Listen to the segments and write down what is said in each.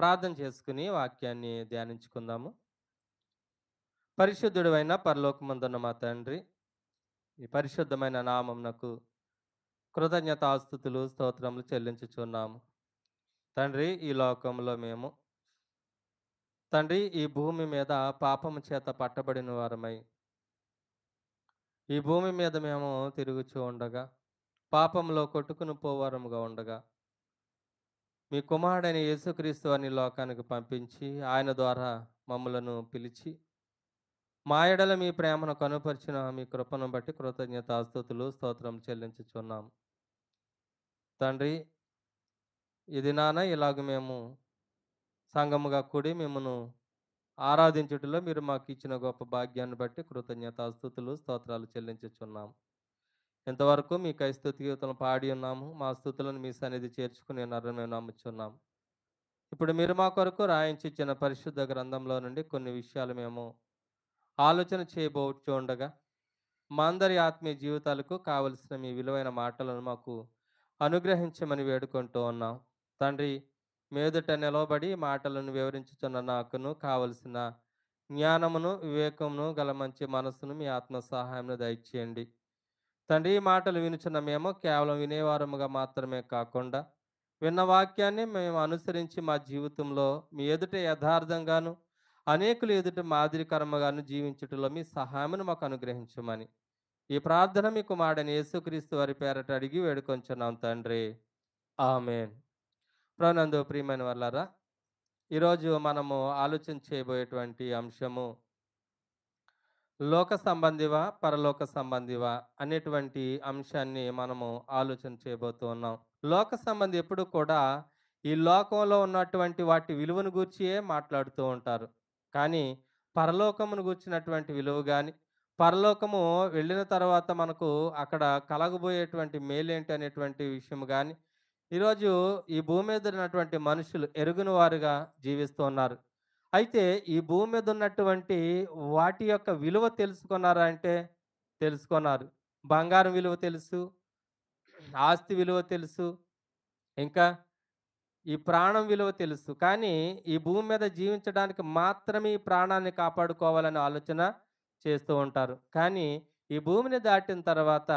ప్రార్థన చేసుకుని వాక్యాన్ని ధ్యానించుకుందాము. పరిశుద్ధుడైన పరలోకమందున్న మా తండ్రి, ఈ పరిశుద్ధమైన నామమునకు కృతజ్ఞతాస్తుతులు, స్తోత్రములు చెల్లించుచున్నాము. తండ్రి, ఈ లోకంలో మేము తండ్రి ఈ భూమి మీద పాపము చేత పట్టబడిన వారమై, ఈ భూమి మీద మేము తిరుగుచూ ఉండగా, పాపంలో కొట్టుకుని పోవారముగా ఉండగా, మీ కుమారుడైన యేసుక్రీస్తు వారిని లోకానికి పంపించి, ఆయన ద్వారా మమ్ములను పిలిచి, మా ఎడల మీ ప్రేమను కనుపరిచిన మీ కృపను బట్టి కృతజ్ఞతాస్తుతులు, స్తోత్రం చెల్లించుచున్నాం. తండ్రి, ఈ దినాన ఇలాగ మేము సంఘముగా కూడి మిమ్మను ఆరాధించుటలో మీరు మాకు ఇచ్చిన గొప్ప భాగ్యాన్ని బట్టి కృతజ్ఞతాస్తుతులు, స్తోత్రాలు చెల్లించుచున్నాం. ఇంతవరకు మీకై స్తుతి గీతలను పాడి ఉన్నాము. మా స్తుతులను మీ సన్నిధి చేర్చుకుని ఉన్నారని మేము నమ్ముచున్నాం. ఇప్పుడు మీరు మా కొరకు రాయించి ఇచ్చిన పరిశుద్ధ గ్రంథంలో నుండి కొన్ని విషయాలు మేము ఆలోచన చేయబోచుండగా, మా అందరి ఆత్మీయ జీవితాలకు కావలసిన మీ విలువైన మాటలను మాకు అనుగ్రహించమని వేడుకుంటూ ఉన్నాం. తండ్రి, మీదట నిలవబడి ఈ మాటలను వివరించుచున్న నాకును కావలసిన జ్ఞానమును, వివేకమును గల మంచి మనస్సును మీ ఆత్మ సహాయమును దయచేయండి. తండ్రి, ఈ మాటలు వినుచున్న మేము కేవలం వినేవారముగా మాత్రమే కాకుండా, విన్న వాక్యాన్ని మేము అనుసరించి మా జీవితంలో మీ ఎదుట యథార్థంగాను, అనేకులు ఎదుట మాదిరికరముగాను జీవించుటలో మీ సహాయమును మాకు అనుగ్రహించమని ఈ ప్రార్థన మీ కుమారుడైన యేసుక్రీస్తు వారి పేరట అడిగి వేడుకొంచున్నాం తండ్రి. ఆమేన్. ప్రభునందు ప్రియమైన వాళ్ళారా, ఈరోజు మనము ఆలోచన చేయబోయేటువంటి అంశము లోక సంబంధివా, పరలోక సంబంధివా అనేటువంటి అంశాన్ని మనము ఆలోచన చేయబోతూ ఉన్నాం. లోక సంబంధి ఎప్పుడు కూడా ఈ లోకంలో ఉన్నటువంటి వాటి విలువను గూర్చియే మాట్లాడుతూ ఉంటారు. కానీ పరలోకమును గూర్చినటువంటి విలువ గాని, పరలోకము వెళ్ళిన తర్వాత మనకు అక్కడ కలగబోయేటువంటి మేలేంటి అనేటువంటి విషయం గాని, ఈరోజు ఈ భూమి మీద ఉన్నటువంటి మనుషులు ఎరుగని వారుగా జీవిస్తూ ఉన్నారు. అయితే ఈ భూమి మీద ఉన్నటువంటి వాటి యొక్క విలువ తెలుసుకున్నారా అంటే తెలుసుకున్నారు. బంగారం విలువ తెలుసు, ఆస్తి విలువ తెలుసు, ఇంకా ఈ ప్రాణం విలువ తెలుసు. కానీ ఈ భూమి మీద జీవించడానికి మాత్రమే ఈ ప్రాణాన్ని కాపాడుకోవాలనే ఆలోచన చేస్తూ ఉంటారు. కానీ ఈ భూమిని దాటిన తర్వాత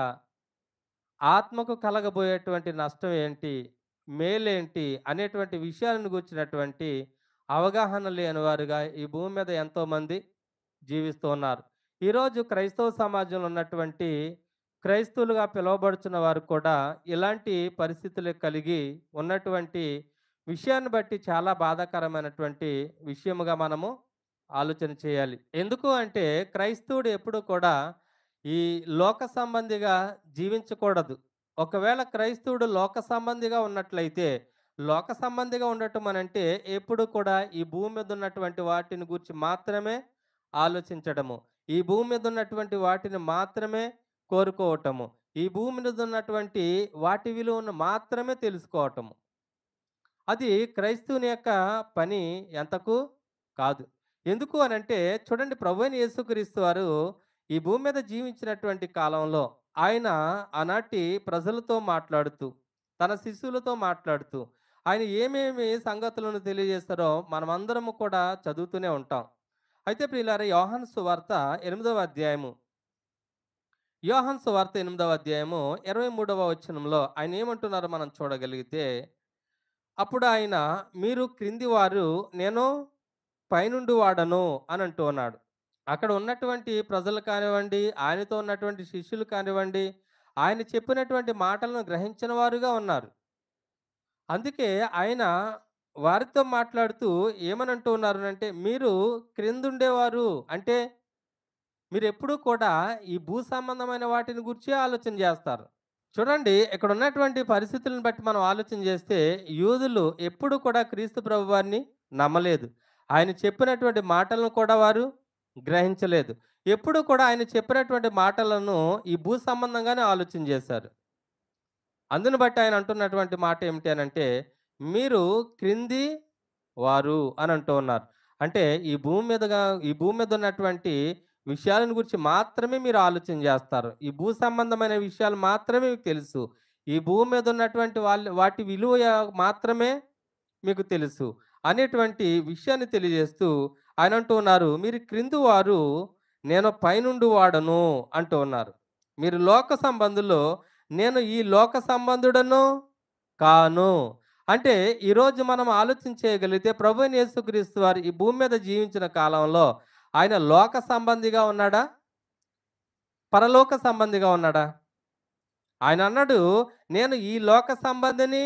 ఆత్మకు కలగబోయేటువంటి నష్టం ఏంటి? మేలేంటి? అనేటువంటి విషయాలను గూర్చినటువంటి అవగాహన లేని వారుగా ఈ భూమి మీద ఎంతోమంది జీవిస్తూ ఉన్నారు. ఈరోజు క్రైస్తవ సమాజంలో ఉన్నటువంటి క్రైస్తవులుగా పిలువబడుచున్న వారు కూడా ఇలాంటి పరిస్థితులు కలిగి ఉన్నటువంటి విషయాన్ని బట్టి చాలా బాధాకరమైనటువంటి విషయముగా మనము ఆలోచన చేయాలి. ఎందుకు అంటే క్రైస్తవుడు ఎప్పుడు కూడా ఈ లోక సంబంధిగా జీవించకూడదు. ఒకవేళ క్రైస్తవుడు లోక సంబంధిగా ఉన్నట్లయితే, లోక సంబంధిగా ఉండటం అనంటే ఎప్పుడు కూడా ఈ భూమి మీద ఉన్నటువంటి వాటిని గూర్చి మాత్రమే ఆలోచించడము. ఈ భూమి మీద ఉన్నటువంటి వాటిని మాత్రమే కోరుకోవటము. ఈ భూమి మీద ఉన్నటువంటి వాటి విలువను మాత్రమే తెలుసుకోవటము. అది క్రైస్తవుని యొక్క పని ఎంతకు కాదు. ఎందుకు అనంటే చూడండి, ప్రభువైన యేసుక్రీస్తు వారు ఈ భూమి మీద జీవించినటువంటి కాలంలో ఆయన ఆనాటి ప్రజలతో మాట్లాడుతూ, తన శిష్యులతో మాట్లాడుతూ, ఆయన ఏమేమి సంగతులను తెలియజేస్తారో మనమందరము కూడా చదువుతూనే ఉంటాం. అయితే ప్రియులారా, యోహాను సువార్త 8వ అధ్యాయము, యోహాను సువార్త 8వ అధ్యాయము 23వ వచనంలో ఆయన ఏమంటున్నారో మనం చూడగలిగితే, అప్పుడు ఆయన, మీరు క్రింది వారు, నేను పైనుండి వాడను అని అంటూ ఉన్నాడు. అక్కడ ఉన్నటువంటి ప్రజలు కానివ్వండి, ఆయనతో ఉన్నటువంటి శిష్యులు కానివ్వండి, ఆయన చెప్పినటువంటి మాటలను గ్రహించిన వారుగా ఉన్నారు. అందుకే ఆయన వారితో మాట్లాడుతూ ఏమని అంటూ ఉన్నారు అంటే, మీరు క్రిందుండేవారు అంటే మీరెప్పుడూ కూడా ఈ భూ సంబంధమైన వాటిని గురించే ఆలోచన చేస్తారు. చూడండి, ఇక్కడ ఉన్నటువంటి పరిస్థితులను బట్టి మనం ఆలోచన చేస్తే, యూదులు ఎప్పుడు కూడా క్రీస్తు ప్రభువారిని నమ్మలేదు. ఆయన చెప్పినటువంటి మాటలను కూడా వారు గ్రహించలేదు. ఎప్పుడు కూడా ఆయన చెప్పినటువంటి మాటలను ఈ భూ సంబంధంగానే ఆలోచన చేశారు. అందును బట్టి ఆయన అంటున్నటువంటి మాట ఏమిటి అనంటే, మీరు క్రింది వారు అని అంటూ ఉన్నారు. అంటే ఈ భూమి మీద ఉన్నటువంటి విషయాలను గురించి మాత్రమే మీరు ఆలోచన చేస్తారు. ఈ భూ సంబంధమైన విషయాలు మాత్రమే మీకు తెలుసు. ఈ భూమి మీద ఉన్నటువంటి వాటి విలువ మాత్రమే మీకు తెలుసు. అనేటువంటి విషయాన్ని తెలియజేస్తూ ఆయన అంటూ ఉన్నారు, మీరు క్రింది వారు, నేను పైనుండి వాడను అంటూ ఉన్నారు. మీరు లోక సంబంధుల్లో, నేను ఈ లోక సంబంధుడను కాను. అంటే ఈరోజు మనం ఆలోచించేయగలిగితే ప్రభువైన యేసుక్రీస్తు వారు ఈ భూమి మీద జీవించిన కాలంలో ఆయన లోక సంబంధిగా ఉన్నాడా? పరలోక సంబంధిగా ఉన్నాడా? ఆయన అన్నాడు, నేను ఈ లోక సంబంధిని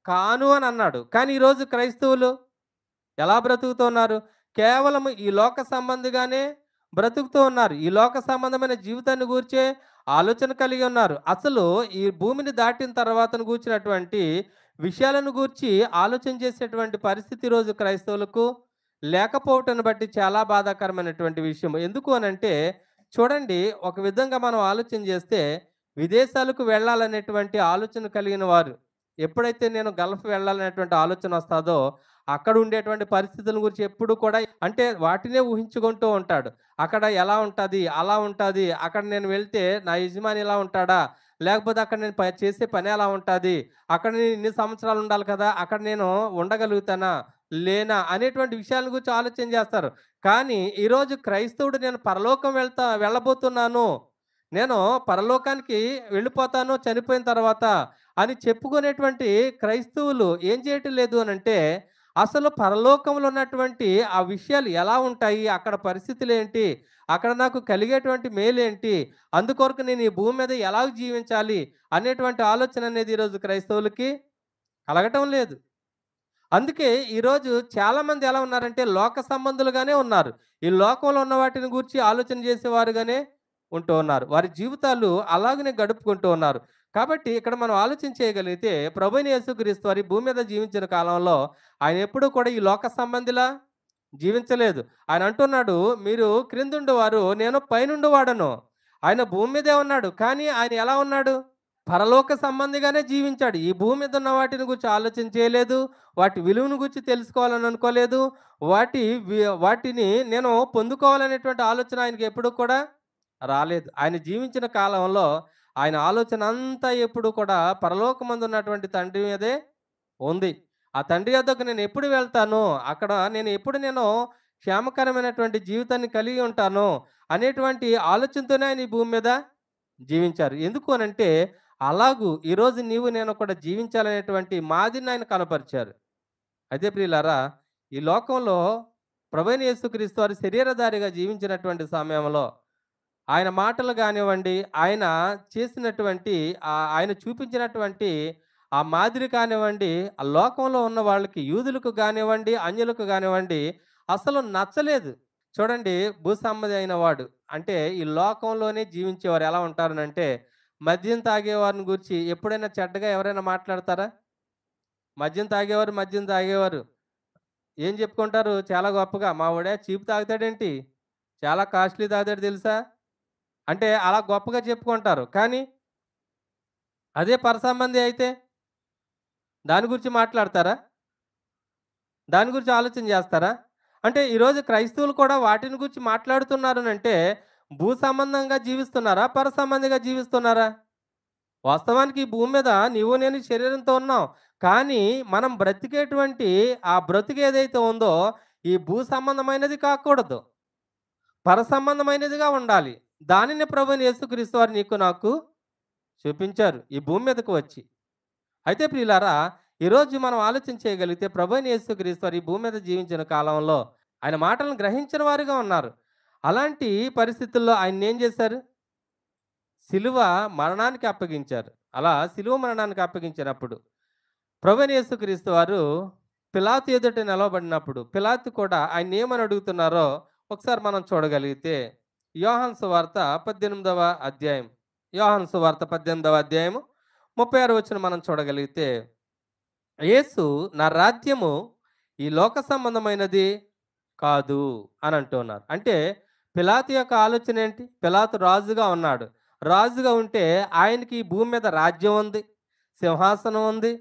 కాను అని అన్నాడు. కానీ ఈరోజు క్రైస్తవులు ఎలా బ్రతుకుతున్నారు? కేవలం ఈ లోక సంబంధిగానే బ్రతుకుతూ ఉన్నారు. ఈ లోక సంబంధమైన జీవితాన్ని గూర్చే ఆలోచన కలిగి ఉన్నారు. అసలు ఈ భూమిని దాటిన తర్వాతను గూర్చినటువంటి విషయాలను గూర్చి ఆలోచన చేసేటువంటి పరిస్థితి ఈరోజు క్రైస్తవులకు లేకపోవటాన్ని బట్టి చాలా బాధాకరమైనటువంటి విషయం. ఎందుకు అనంటే చూడండి, ఒక విధంగా మనం ఆలోచన చేస్తే విదేశాలకు వెళ్ళాలనేటువంటి ఆలోచన కలిగిన వారు ఎప్పుడైతే నేను గల్ఫ్ వెళ్ళాలనేటువంటి ఆలోచన వస్తాదో అక్కడ ఉండేటువంటి పరిస్థితుల గురించి ఎప్పుడు కూడా అంటే వాటినే ఊహించుకుంటూ ఉంటాడు. అక్కడ ఎలా ఉంటది? అలా ఉంటది. అక్కడ నేను వెళ్తే నా యజమాని ఇలా ఉంటాడా? లేకపోతే అక్కడ నేను చేసే పని ఎలా ఉంటది? అక్కడ నేను ఇన్ని సంవత్సరాలు ఉండాలి కదా! అక్కడ నేను ఉండగలుగుతానా? లేనా? అనేటువంటి విషయాల గురించి ఆలోచన చేస్తారు. కానీ ఈరోజు క్రైస్తవుడు నేను పరలోకం వెళ్ళబోతున్నాను. నేను పరలోకానికి వెళ్ళిపోతాను చనిపోయిన తర్వాత అని చెప్పుకునేటువంటి క్రైస్తవులు ఏం చేయటం లేదు అనంటే అసలు పరలోకంలో ఉన్నటువంటి ఆ విషయాలు ఎలా ఉంటాయి? అక్కడ పరిస్థితులేంటి? అక్కడ నాకు కలిగేటువంటి మేలేంటి? అందుకొరకు నేను ఈ భూమి మీద ఎలాగ జీవించాలి? అనేటువంటి ఆలోచన అనేది ఈరోజు క్రైస్తవులకి కలగటం లేదు. అందుకే ఈరోజు చాలామంది ఎలా ఉన్నారంటే లోక సంబంధులుగానే ఉన్నారు. ఈ లోకంలో ఉన్న వాటిని గూర్చి ఆలోచన చేసేవారుగానే ఉంటూ ఉన్నారు. వారి జీవితాలు అలాగనే గడుపుకుంటూ ఉన్నారు. కాబట్టి ఇక్కడ మనం ఆలోచన చేయగలిగితే ప్రభువైన యేసుక్రీస్తు వారు ఈ భూమి మీద జీవించిన కాలంలో ఆయన ఎప్పుడూ కూడా ఈ లోక సంబంధిలా జీవించలేదు. ఆయన అంటున్నాడు, మీరు క్రిందుండువారు, నేను పైనుండి వాడను. ఆయన భూమి మీదే ఉన్నాడు. కానీ ఆయన ఎలా ఉన్నాడు? పరలోక సంబంధిగానే జీవించాడు. ఈ భూమి మీద ఉన్న వాటిని గురించి ఆలోచన చేయలేదు. వాటి విలువను గురించి తెలుసుకోవాలని అనుకోలేదు. వాటిని నేను పొందుకోవాలనేటువంటి ఆలోచన ఆయనకి ఎప్పుడూ కూడా రాలేదు. ఆయన జీవించిన కాలంలో ఆయన ఆలోచన అంతా ఎప్పుడు కూడా పరలోకమందు ఉన్నటువంటి తండ్రి మీదే ఉంది. ఆ తండ్రి యొద్దకు నేను ఎప్పుడు వెళ్తాను? అక్కడ నేను క్షేమకరమైనటువంటి జీవితాన్ని కలిగి ఉంటాను అనేటువంటి ఆలోచనతోనే ఆయన ఈ భూమి మీద జీవించారు. ఎందుకు అనంటే అలాగూ ఈరోజు నీవు నేను కూడా జీవించాలనేటువంటి మాదిరిని ఆయన కనపరిచారు. అయితే ప్రియులారా, ఈ లోకంలో ప్రభువైన యేసుక్రీస్తు వారు శరీరధారిగా జీవించినటువంటి సమయంలో ఆయన మాటలు గానివ్వండి, ఆయన చేసినటువంటి ఆయన చూపించినటువంటి ఆ మాదిరి కానివ్వండి, ఆ లోకంలో ఉన్న వాళ్ళకి యూదులకు గానివ్వండి, అన్యులకు గానివ్వండి అసలు నచ్చలేదు. చూడండి, భూసమ్మది అయిన వాడు అంటే ఈ లోకంలోనే జీవించేవారు ఎలా ఉంటారనంటే, మద్యం తాగేవారిని గూర్చి ఎప్పుడైనా చెడ్డగా ఎవరైనా మాట్లాడతారా? మద్యం తాగేవారు ఏం చెప్పుకుంటారు చాలా గొప్పగా, మా వోడే చీప్ తాగుతాడేంటి? చాలా కాస్ట్‌లీ తాగుతాడు తెలుసా? అంటే అలా గొప్పగా చెప్పుకుంటారు. కానీ అదే పరసంబంధి అయితే దాని గురించి మాట్లాడతారా? దాని గురించి ఆలోచన చేస్తారా? అంటే ఈరోజు క్రైస్తవులు కూడా వాటిని గురించి మాట్లాడుతున్నారనంటే భూ సంబంధంగా జీవిస్తున్నారా? పర సంబంధిగా జీవిస్తున్నారా? వాస్తవానికి ఈ భూమి మీద నీవు నేను ఈ శరీరంతో ఉన్నాం. కానీ మనం బ్రతికేటువంటి ఆ బ్రతుకు ఏదైతే ఉందో ఈ భూ సంబంధమైనది కాకూడదు. పర సంబంధమైనదిగా ఉండాలి. దానిని ప్రభువైన యేసుక్రీస్తు వారు నీకు నాకు చూపించారు ఈ భూమి మీదకు వచ్చి. అయితే ప్రియులారా, ఈరోజు మనం ఆలోచన చేయగలిగితే ప్రభువైన యేసుక్రీస్తు వారు ఈ భూమి మీద జీవించిన కాలంలో ఆయన మాటలను గ్రహించిన వారుగా ఉన్నారు. అలాంటి పరిస్థితుల్లో ఆయన్నేం చేశారు? సిలువ మరణానికి అప్పగించారు. అలా సిలువ మరణానికి అప్పగించినప్పుడు ప్రభువైన యేసుక్రీస్తు వారు పిలాతు ఎదుట నిలవబడినప్పుడు పిలాతు కూడా ఆయన్నేమని అడుగుతున్నారో ఒకసారి మనం చూడగలిగితే యోహాను సువార్త 18వ అధ్యాయం. యోహాను సువార్త 18వ అధ్యాయము 36 వచనం మనం చూడగలిగితే, యేసు నా రాజ్యము ఈ లోక సంబంధమైనది కాదు అని అంటున్నారు. అంటే పిలాతు యొక్క ఆలోచన ఏంటి? పిలాతు రాజుగా ఉన్నాడు. రాజుగా ఉంటే ఆయనకి ఈ భూమి మీద రాజ్యం ఉంది, సింహాసనం ఉంది,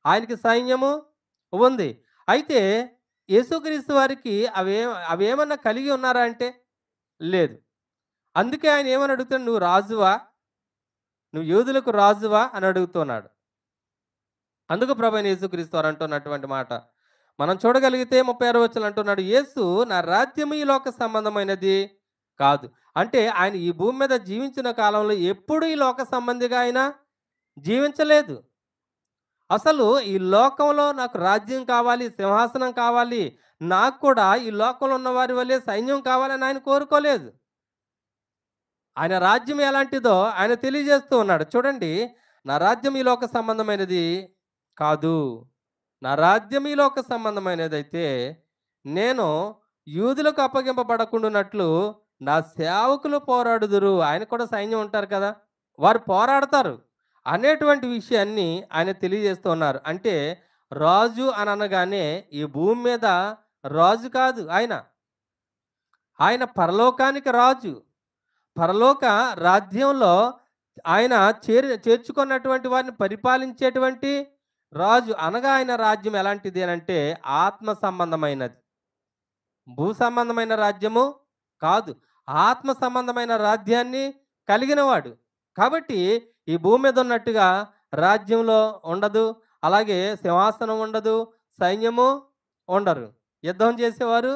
ఆయనకి సైన్యము ఉంది. అయితే యేసుక్రీస్తు వారికి అవేమన్నా కలిగి ఉన్నారా అంటే లేదు. అందుకే ఆయన ఏమని అడుగుతాడు? నువ్వు రాజువా? నువ్వు యూదులకు రాజువా అని అడుగుతున్నాడు. అందుకు ప్రభువైన యేసుక్రీస్తు వారు అంటున్నటువంటి మాట, మనం చూడగలిగితే 36వ వచనం అంటున్నాడు, యేసు నా రాజ్యము ఈ లోక సంబంధమైనది కాదు. అంటే ఆయన ఈ భూమి మీద జీవించిన కాలంలో ఎప్పుడు ఈ లోక సంబంధిగా ఆయన జీవించలేదు. అసలు ఈ లోకంలో నాకు రాజ్యం కావాలి, సింహాసనం కావాలి, నాకు కూడా ఈ లోకంలో ఉన్న వారి వలె సైన్యం కావాలని ఆయన కోరుకోలేదు. ఆయన రాజ్యం ఎలాంటిదో ఆయన తెలియజేస్తూ ఉన్నాడు. చూడండి, నా రాజ్యం ఈ లోక సంబంధమైనది కాదు. నా రాజ్యం ఈ లోక సంబంధమైనదైతే నేను యూదులకు అప్పగింపబడకుండునట్లు నా సేవకులు పోరాడుదురు. ఆయన కూడా సైన్యం ఉంటారు కదా! వారు పోరాడతారు అనేటువంటి విషయాన్ని ఆయన తెలియజేస్తూ ఉన్నారు. అంటే రాజు అని అనగానే ఈ భూమి మీద రాజు కాదు ఆయన. ఆయన పరలోకానికి రాజు. పరలోక రాజ్యంలో ఆయన చేర్చుకున్నటువంటి వారిని పరిపాలించేటువంటి రాజు. అనగా ఆయన రాజ్యం ఎలాంటిది అనంటే ఆత్మ సంబంధమైనది. భూ సంబంధమైన రాజ్యము కాదు. ఆత్మ సంబంధమైన రాజ్యాన్ని కలిగినవాడు. కాబట్టి ఈ భూమి మీద ఉన్నట్టుగా రాజ్యంలో ఉండదు. అలాగే సింహాసనం ఉండదు. సైన్యము ఉండరు. యుద్ధం చేసేవారు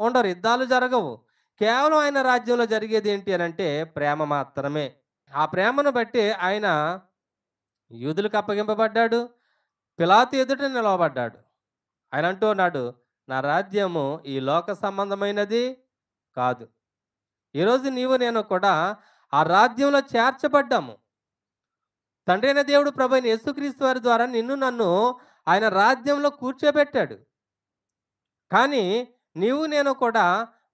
ఉండరు. యుద్ధాలు జరగవు. కేవలం ఆయన రాజ్యంలో జరిగేది ఏంటి అనంటే ప్రేమ మాత్రమే. ఆ ప్రేమను బట్టి ఆయన యూదులకు అప్పగింపబడ్డాడు. పిలాతు ఎదుట నిలవబడ్డాడు. ఆయన అంటూ ఉన్నాడు, నా రాజ్యము ఈ లోక సంబంధమైనది కాదు. ఈరోజు నీవు నేను కూడా ఆ రాజ్యంలో చేర్చబడ్డాము. తండ్రి అయిన దేవుడు ప్రభు అయిన యేసుక్రీస్తు వారి ద్వారా నిన్ను నన్ను ఆయన రాజ్యంలో కూర్చోబెట్టాడు. కానీ నీవు నేను కూడా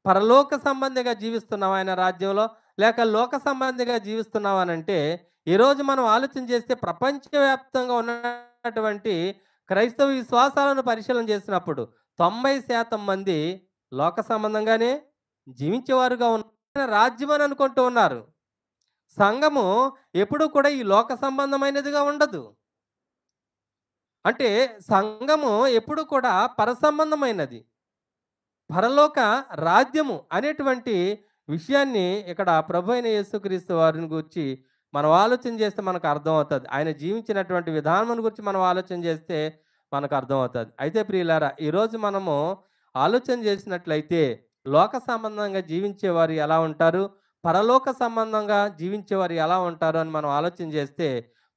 పరలోక సంబంధిగా జీవిస్తున్నావా ఆయన రాజ్యంలో? లేక లోక సంబంధిగా జీవిస్తున్నావా అనంటే ఈరోజు మనం ఆలోచన చేస్తే ప్రపంచవ్యాప్తంగా ఉన్నటువంటి క్రైస్తవ విశ్వాసాలను పరిశీలన చేసినప్పుడు 90% మంది లోక సంబంధంగానే జీవించేవారుగా ఉన్న రాజ్యం అని అనుకుంటూ ఉన్నారు. సంఘము ఎప్పుడూ కూడా ఈ లోక సంబంధమైనదిగా ఉండదు. అంటే సంఘము ఎప్పుడు కూడా పరసంబంధమైనది. పరలోక రాజ్యము అనేటువంటి విషయాన్ని ఇక్కడ ప్రభు అయిన యేసుక్రీస్తు వారిని గూర్చి మనం ఆలోచన చేస్తే మనకు అర్థమవుతుంది. ఆయన జీవించినటువంటి విధానం గురించి మనం ఆలోచన చేస్తే మనకు అర్థమవుతుంది. అయితే ప్రియులారా, ఈరోజు మనము ఆలోచన చేసినట్లయితే లోక సంబంధంగా జీవించేవారు ఎలా ఉంటారు? పరలోక సంబంధంగా జీవించేవారు ఎలా ఉంటారు అని మనం ఆలోచన చేస్తే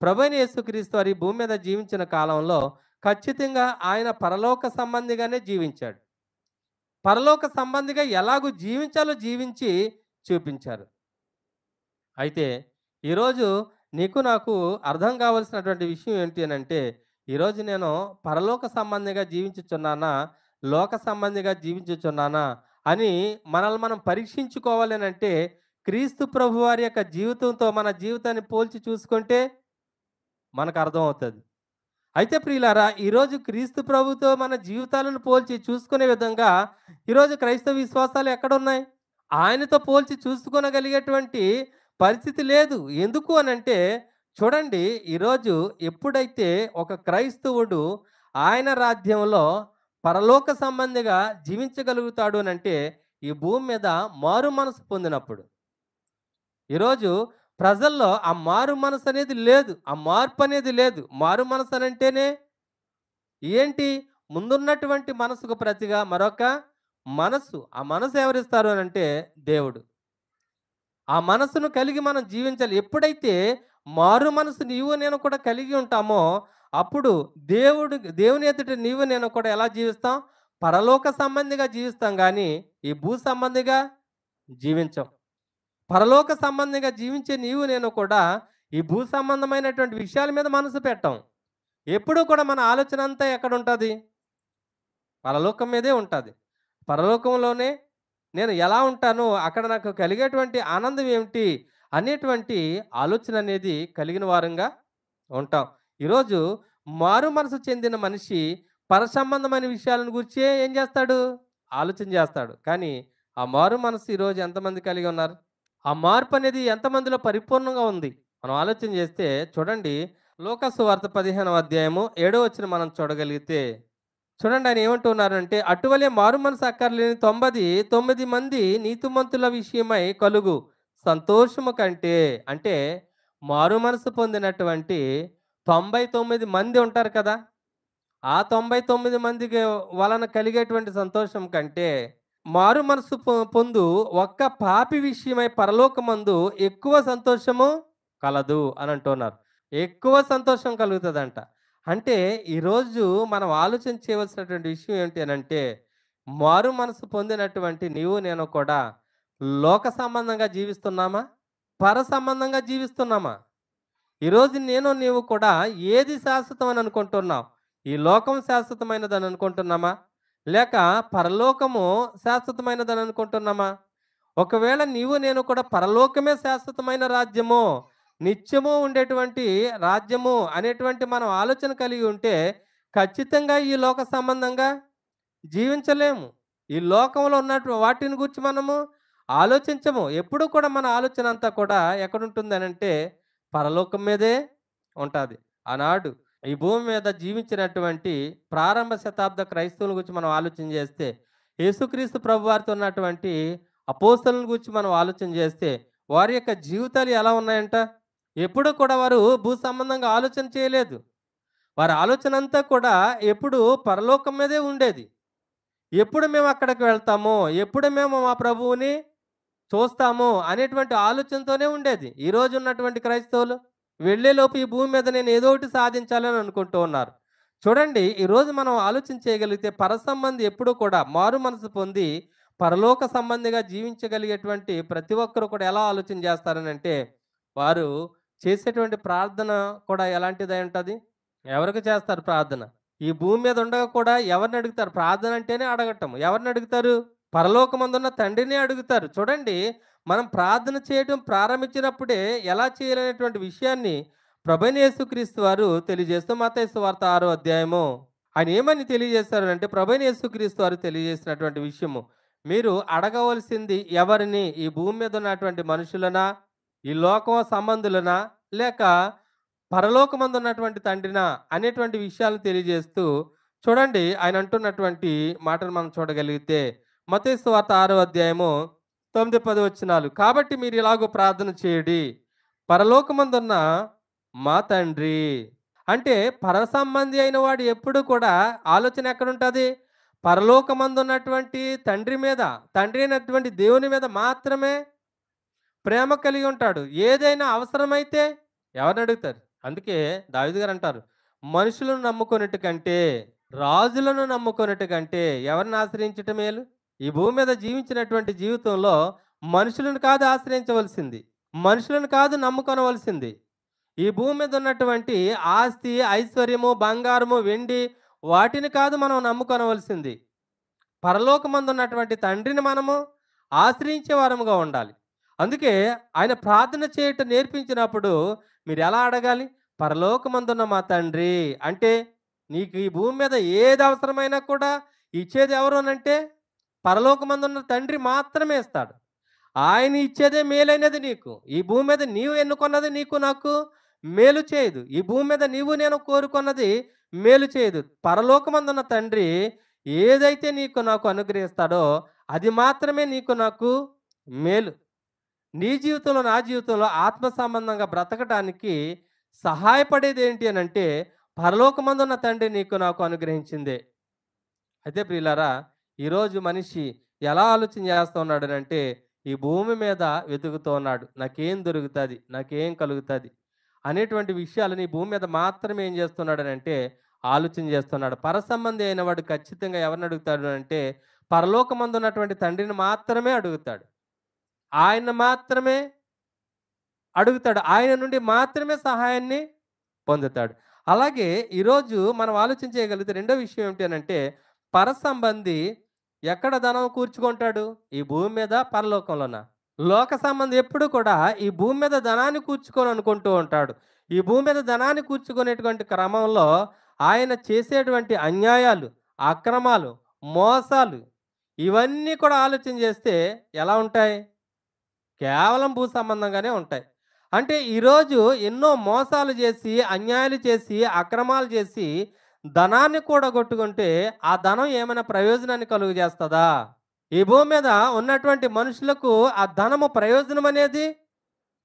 ప్రభు అయిన యేసుక్రీస్తు వారు ఈ భూమి మీద జీవించిన కాలంలో ఖచ్చితంగా ఆయన పరలోక సంబంధిగానే జీవించాడు. పరలోక సంబంధిగా ఎలాగూ జీవించాలో జీవించి చూపించారు. అయితే ఈరోజు నీకు నాకు అర్థం కావాల్సినటువంటి విషయం ఏంటి అనంటే, ఈరోజు నేను పరలోక సంబంధిగా జీవించుచున్నానా? లోక సంబంధిగా జీవించుచున్నానా? అని మనల్ని మనం పరీక్షించుకోవాలి అనంటే, క్రీస్తు ప్రభువారి యొక్క జీవితంతో మన జీవితాన్ని పోల్చి చూసుకుంటే మనకు అర్థమవుతుంది. అయితే ప్రియులారా, ఈరోజు క్రీస్తు ప్రభుతో మన జీవితాలను పోల్చి చూసుకునే విధంగా ఈరోజు క్రైస్తవ విశ్వాసాలు ఎక్కడున్నాయి? ఆయనతో పోల్చి చూసుకోగలిగేటువంటి పరిస్థితి లేదు. ఎందుకు అనంటే చూడండి, ఈరోజు ఎప్పుడైతే ఒక క్రైస్తవుడు ఆయన రాజ్యంలో పరలోక సంబంధిగా జీవించగలుగుతాడు అనంటే ఈ భూమి మీద మారు మనసు పొందినప్పుడు. ఈరోజు ప్రజల్లో ఆ మారు మనసు అనేది లేదు. ఆ మార్పు అనేది లేదు. మారు మనసు అనంటేనే ఏంటి? ముందున్నటువంటి మనసుకు ప్రతిగా మరొక మనసు. ఆ మనసు ఎవరిస్తారు అనంటే దేవుడు. ఆ మనసును కలిగి మనం జీవించాలి. ఎప్పుడైతే మారు మనసు నీవు నేను కూడా కలిగి ఉంటామో అప్పుడు దేవుని ఎదుట నీవు నేను కూడా ఎలా జీవిస్తాం? పరలోక సంబంధిగా జీవిస్తాం గానీ ఈ భూ సంబంధిగా జీవించం. పరలోక సంబంధిగా జీవించే నీవు నేను కూడా ఈ భూ సంబంధమైనటువంటి విషయాల మీద మనసు పెట్టం. ఎప్పుడూ కూడా మన ఆలోచన అంతా ఎక్కడుంటది? పరలోకం మీదే ఉంటది. పరలోకంలోనే నేను ఎలా ఉంటాను? అక్కడ నాకు కలిగేటువంటి ఆనందం ఏమిటి? అనేటువంటి ఆలోచన అనేది కలిగిన వారంగా ఉంటాం. ఈరోజు మారు మనసు చెందిన మనిషి పరసంబంధమైన విషయాలను గురించే ఏం చేస్తాడు? ఆలోచన చేస్తాడు. కానీ ఆ మారు మనసు ఈరోజు ఎంతమంది కలిగి ఉన్నారు? ఆ మార్పు అనేది ఎంతమందిలో పరిపూర్ణంగా ఉంది? మనం ఆలోచన చేస్తే చూడండి, లూకా సువార్త 15వ అధ్యాయము 7వ వచనం మనం చూడగలిగితే చూడండి, ఆయన ఏమంటున్నారంటే అటువలే మారు మనసు అక్కర్లేని 99 మంది నీతిమంతుల విషయమై కలుగు సంతోషము కంటే, అంటే మారు మనసు పొందినటువంటి 99 మంది ఉంటారు కదా, ఆ 99 మందికి వలన కలిగేటువంటి సంతోషం కంటే, మారు మనసు పొందు ఒక్క పాపి విషయమై పరలోకమందు ఎక్కువ సంతోషము కలదు అని అంటున్నారు. ఎక్కువ సంతోషం కలుగుతదంట. అంటే ఈరోజు మనం ఆలోచన చేయవలసినటువంటి విషయం ఏంటి అనంటే, మారు మనసు పొందినటువంటి నీవు నేను కూడా లోక సంబంధంగా జీవిస్తున్నామా? పర సంబంధంగా జీవిస్తున్నామా? ఈరోజు నేను నీవు కూడా ఏది శాశ్వతం అని అనుకుంటున్నాం? ఈ లోకం శాశ్వతమైనదని అనుకుంటున్నామా? లేక పరలోకము శాశ్వతమైనదని అనుకుంటున్నామా? ఒకవేళ నీవు నేను కూడా పరలోకమే శాశ్వతమైన రాజ్యము, నిత్యము ఉండేటువంటి రాజ్యము అనేటువంటి మనం ఆలోచన కలిగి ఉంటే, ఖచ్చితంగా ఈ లోక సంబంధంగా జీవించలేము. ఈ లోకంలో ఉన్నటు వాటిని గురించి మనము ఆలోచించము. ఎప్పుడు కూడా మన ఆలోచన అంతా కూడా ఎక్కడుంటుందనంటే పరలోకం మీదే ఉంటాది. ఆనాడు ఈ భూమి మీద జీవించినటువంటి ప్రారంభ శతాబ్ద క్రైస్తవుల గురించి మనం ఆలోచన చేస్తే, యేసుక్రీస్తు ప్రభువారితో ఉన్నటువంటి అపోస్తలుల గురించి మనం ఆలోచన చేస్తే, వారి యొక్క జీవితాలు ఎలా ఉన్నాయంట? ఎప్పుడు కూడా వారు భూ సంబంధంగా ఆలోచన చేయలేదు. వారి ఆలోచన అంతా కూడా ఎప్పుడు పరలోకం మీదే ఉండేది. ఎప్పుడు మేము అక్కడికి వెళ్తాము? ఎప్పుడు మేము మా ప్రభువుని చూస్తాము అనేటువంటి ఆలోచనతోనే ఉండేది. ఈరోజు ఉన్నటువంటి క్రైస్తవులు వెళ్ళేలోపు ఈ భూమి మీద నేను ఏదో ఒకటి సాధించాలని అనుకుంటూ ఉన్నారు. చూడండి, ఈరోజు మనం ఆలోచన చేయగలిగితే పరసంబంధి ఎప్పుడూ కూడా మారు మనసు పొంది పరలోక సంబంధిగా జీవించగలిగేటువంటి ప్రతి ఒక్కరు కూడా ఎలా ఆలోచన చేస్తారనంటే, వారు చేసేటువంటి ప్రార్థన కూడా ఎలాంటిదై ఉంటది? ఎవరికి చేస్తారు ప్రార్థన? ఈ భూమి మీద ఉండగా కూడా ఎవరిని అడుగుతారు? ప్రార్థన అంటేనే అడగటం. ఎవరిని అడుగుతారు? పరలోకమందున్న తండ్రినే అడుగుతారు. చూడండి, మనం ప్రార్థన చేయడం ప్రారంభించినప్పుడే ఎలా చేయాలనేటువంటి విషయాన్ని ప్రభువైన యేసుక్రీస్తు వారు తెలియజేస్తూ మత్తయి సువార్త 6వ అధ్యాయము ఆయన ఏమని తెలియజేస్తారు అంటే, ప్రభువైన యేసుక్రీస్తు వారు తెలియజేసినటువంటి విషయము, మీరు అడగవలసింది ఎవరిని? ఈ భూమి మీద ఉన్నటువంటి మనుషులనా? ఈ లోకం సంబంధులనా? లేక పరలోకమందు ఉన్నటువంటి తండ్రినా? అనేటువంటి విషయాలను తెలియజేస్తూ చూడండి, ఆయన అంటున్నటువంటి మాటలు మనం చూడగలిగితే మత్తయి సువార్త 6వ అధ్యాయము 9, 10 వచనాలు. కాబట్టి మీరు ఇలాగూ ప్రార్థన చేయుడి, పరలోకమందున్న మా తండ్రి. అంటే పర సంబంధి అయిన వాడు ఎప్పుడు కూడా ఆలోచన ఎక్కడుంటది? పరలోకమందున్నటువంటి తండ్రి మీద, తండ్రి అయినటువంటి దేవుని మీద మాత్రమే ప్రేమ కలిగి ఉంటాడు. ఏదైనా అవసరమైతే ఎవరిని అడుగుతారు? అందుకే దావీదు గారు అంటారు, మనుషులను నమ్ముకొనుట కంటే, రాజులను నమ్ముకొనుట కంటే ఎవరిని ఆశ్రయించటం మేలు? ఈ భూమి మీద జీవించినటువంటి జీవితంలో మనుషులను కాదు ఆశ్రయించవలసింది. మనుషులను కాదు నమ్ముకొనవలసింది. ఈ భూమి మీద ఉన్నటువంటి ఆస్తి, ఐశ్వర్యము, బంగారము, వెండి వాటిని కాదు మనం నమ్ముకొనవలసింది. పరలోకమందున్నటువంటి తండ్రిని మనము ఆశ్రయించే వారముగా ఉండాలి. అందుకే ఆయన ప్రార్థన చేయటం నేర్పించినప్పుడు మీరు ఎలా అడగాలి? పరలోకమందున్న మా తండ్రి అంటే, నీకు ఈ భూమి మీద ఏది అవసరమైనా కూడా ఇచ్చేది ఎవరు అనంటే పరలోకమందున్న తండ్రి మాత్రమే ఇస్తాడు. ఆయన ఇచ్చేదే మేలైనది నీకు. ఈ భూమి మీద నీవు ఎన్నుకున్నది నీకు నాకు మేలు చేయదు. ఈ భూమి మీద నీవు నేను కోరుకున్నది మేలు చేయదు. పరలోకమందున్న తండ్రి ఏదైతే నీకు నాకు అనుగ్రహిస్తాడో అది మాత్రమే నీకు నాకు మేలు. నీ జీవితంలో, నా జీవితంలో ఆత్మ సంబంధంగా బ్రతకటానికి సహాయపడేది ఏంటి అనంటే పరలోకమందున్న తండ్రి నీకు నాకు అనుగ్రహించిందే. అయితే ప్రియులారా, ఈరోజు మనిషి ఎలా ఆలోచన చేస్తూ ఉన్నాడనంటే, ఈ భూమి మీద వెతుకుతూ ఉన్నాడు. నాకేం దొరుకుతుంది, నాకేం కలుగుతుంది అనేటువంటి విషయాలని ఈ భూమి మీద మాత్రమే ఏం చేస్తున్నాడనంటే ఆలోచన చేస్తున్నాడు. పరసంబంధి అయిన వాడు ఖచ్చితంగా ఎవరిని అడుగుతాడు అంటే పరలోకమందు ఉన్నటువంటి తండ్రిని మాత్రమే అడుగుతాడు. ఆయన మాత్రమే అడుగుతాడు. ఆయన నుండి మాత్రమే సహాయాన్ని పొందుతాడు. అలాగే ఈరోజు మనం ఆలోచన చేయగలిగితే రెండో విషయం ఏమిటి అనంటే, పరసంబంధి ఎక్కడ ధనం కూర్చుకుంటాడు? ఈ భూమి మీద, పరలోకంలోన? లోక సంబంధి ఎప్పుడు కూడా ఈ భూమి మీద ధనాన్ని కూర్చుకొని అనుకుంటూ ఉంటాడు. ఈ భూమి మీద ధనాన్ని కూర్చుకునేటువంటి క్రమంలో ఆయన చేసేటువంటి అన్యాయాలు, అక్రమాలు, మోసాలు ఇవన్నీ కూడా ఆలోచన చేస్తే ఎలా ఉంటాయి? కేవలం భూ సంబంధంగానే ఉంటాయి. అంటే ఈరోజు ఎన్నో మోసాలు చేసి, అన్యాయాలు చేసి, అక్రమాలు చేసి, ధనాన్ని కూడగొట్టుకుంటే ఆ ధనం ఏమైనా ప్రయోజనాన్ని కలుగజేస్తదా? ఈ భూమి మీద ఉన్నటువంటి మనుషులకు ఆ ధనము ప్రయోజనం అనేది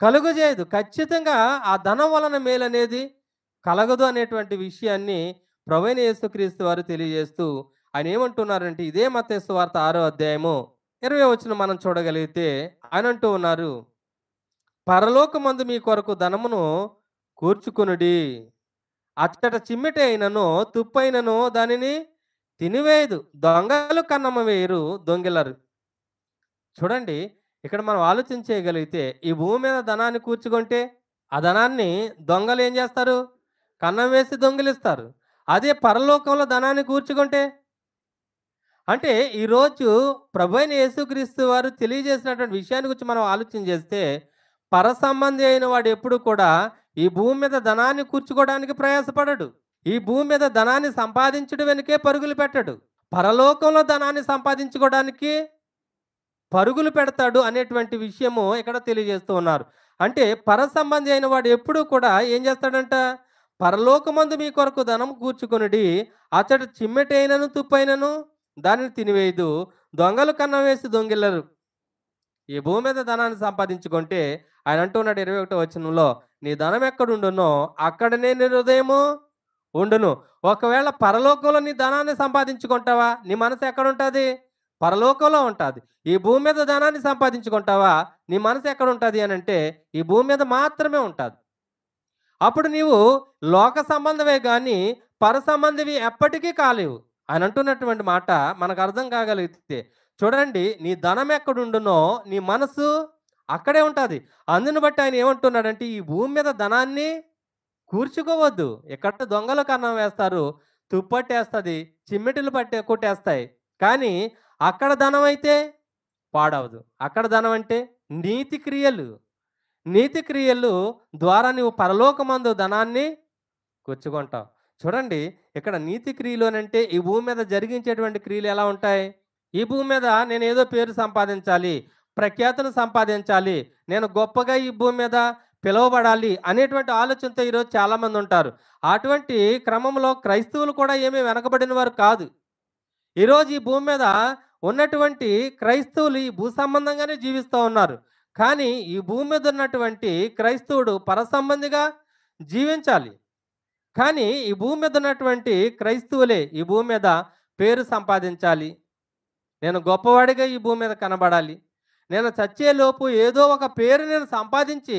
కలుగజేయదు. ఖచ్చితంగా ఆ ధనం వలన మేలనేది కలగదు అనేటువంటి విషయాన్ని ప్రభువైన యేసుక్రీస్తు వారు తెలియజేస్తూ ఆయన ఏమంటున్నారంటే ఇదే మత్తయి సువార్త 6వ అధ్యాయము 20వ వచనం మనం చూడగలిగితే ఆయన అంటూ ఉన్నారు, పరలోకమందు మీ కొరకు ధనమును కూర్చుకొనుడి. అచ్చట చిమ్మెట అయినను తుప్పైనను దానిని తినివేయదు. దొంగలు కన్నమ వేయరు, దొంగిలరు. చూడండి, ఇక్కడ మనం ఆలోచన చేయగలిగితే ఈ భూమి మీద ధనాన్ని కూర్చుకుంటే ఆ ధనాన్ని దొంగలు ఏం చేస్తారు? కన్నం వేసి దొంగిలిస్తారు. అదే పరలోకంలో ధనాన్ని కూర్చుకుంటే అంటే ఈరోజు ప్రభువైన యేసుక్రీస్తు వారు తెలియజేసినటువంటి విషయాన్ని గురించి మనం ఆలోచన చేస్తే పరసంబంధి అయిన వాడు ఎప్పుడు కూడా ఈ భూమి మీద ధనాన్ని కూర్చుకోవడానికి ప్రయాసపడడు. ఈ భూమి మీద ధనాన్ని సంపాదించడం వెనుకే పరుగులు పెట్టడు. పరలోకంలో ధనాన్ని సంపాదించుకోవడానికి పరుగులు పెడతాడు అనేటువంటి విషయము ఇక్కడ తెలియజేస్తూ ఉన్నారు. అంటే పరసంబంధి అయిన వాడు ఎప్పుడూ కూడా ఏం చేస్తాడంట? పరలోకమందు మీ కొరకు ధనం కూర్చుకొనుడి, అతడు చిమ్మెటైనను తుప్పైనను దానిని తినివేయదు, దొంగలు కన్నం వేసి దొంగిల్లరు. ఈ భూమి మీద ధనాన్ని సంపాదించుకుంటే ఆయన అంటున్నాడు 21వ వచనంలో, నీ ధనం ఎక్కడుండునో అక్కడనే నీ హృదయము ఉండును. ఒకవేళ పరలోకంలో నీ ధనాన్ని సంపాదించుకుంటావా, నీ మనసు ఎక్కడుంటుంది? పరలోకంలో ఉంటుంది. ఈ భూమి మీద ధనాన్ని సంపాదించుకుంటావా, నీ మనసు ఎక్కడుంటుంది అని అంటే ఈ భూమి మీద మాత్రమే ఉంటుంది. అప్పుడు నీవు లోక సంబంధమే కానీ పర సంబంధివి ఎప్పటికీ కాలేవు. ఆయన అంటున్నటువంటి మాట మనకు అర్థం కాగలిగితే చూడండి, నీ ధనం ఎక్కడుండునో నీ మనసు అక్కడే ఉంటుంది. అందుని బట్టి ఆయన ఏమంటున్నాడంటే ఈ భూమి మీద ధనాన్ని కూర్చుకోవద్దు. ఎక్కడ దొంగలు కన్నం వేస్తారు, తుప్పట్టేస్తుంది, చిమ్మెటలు కొట్టేస్తాయి. కానీ అక్కడ ధనం అయితే పాడవదు. అక్కడ ధనం అంటే నీతి క్రియలు. నీతి క్రియలు ద్వారా నువ్వు పరలోకమందు ధనాన్ని కూర్చుకుంటావు. చూడండి, ఇక్కడ నీతి క్రియలు అనంటే ఈ భూమి మీద జరిగించేటువంటి క్రియలు ఎలా ఉంటాయి? ఈ భూమి మీద నేను ఏదో పేరు సంపాదించాలి, ప్రఖ్యాతను సంపాదించాలి, నేను గొప్పగా ఈ భూమి మీద పిలువబడాలి అనేటువంటి ఆలోచనతో ఈరోజు చాలామంది ఉంటారు. అటువంటి క్రమంలో క్రైస్తవులు కూడా ఏమీ వెనకబడిన వారు కాదు. ఈరోజు ఈ భూమి మీద ఉన్నటువంటి క్రైస్తవులు ఈ భూ సంబంధంగానే జీవిస్తూ ఉన్నారు. కానీ ఈ భూమి మీద ఉన్నటువంటి క్రైస్తవుడు పరసంబంధిగా జీవించాలి. కానీ ఈ భూమి మీద ఉన్నటువంటి క్రైస్తవులే ఈ భూమి మీద పేరు సంపాదించాలి, నేను గొప్పవాడిగా ఈ భూమి మీద కనబడాలి, నేను చచ్చేలోపు ఏదో ఒక పేరు నేను సంపాదించి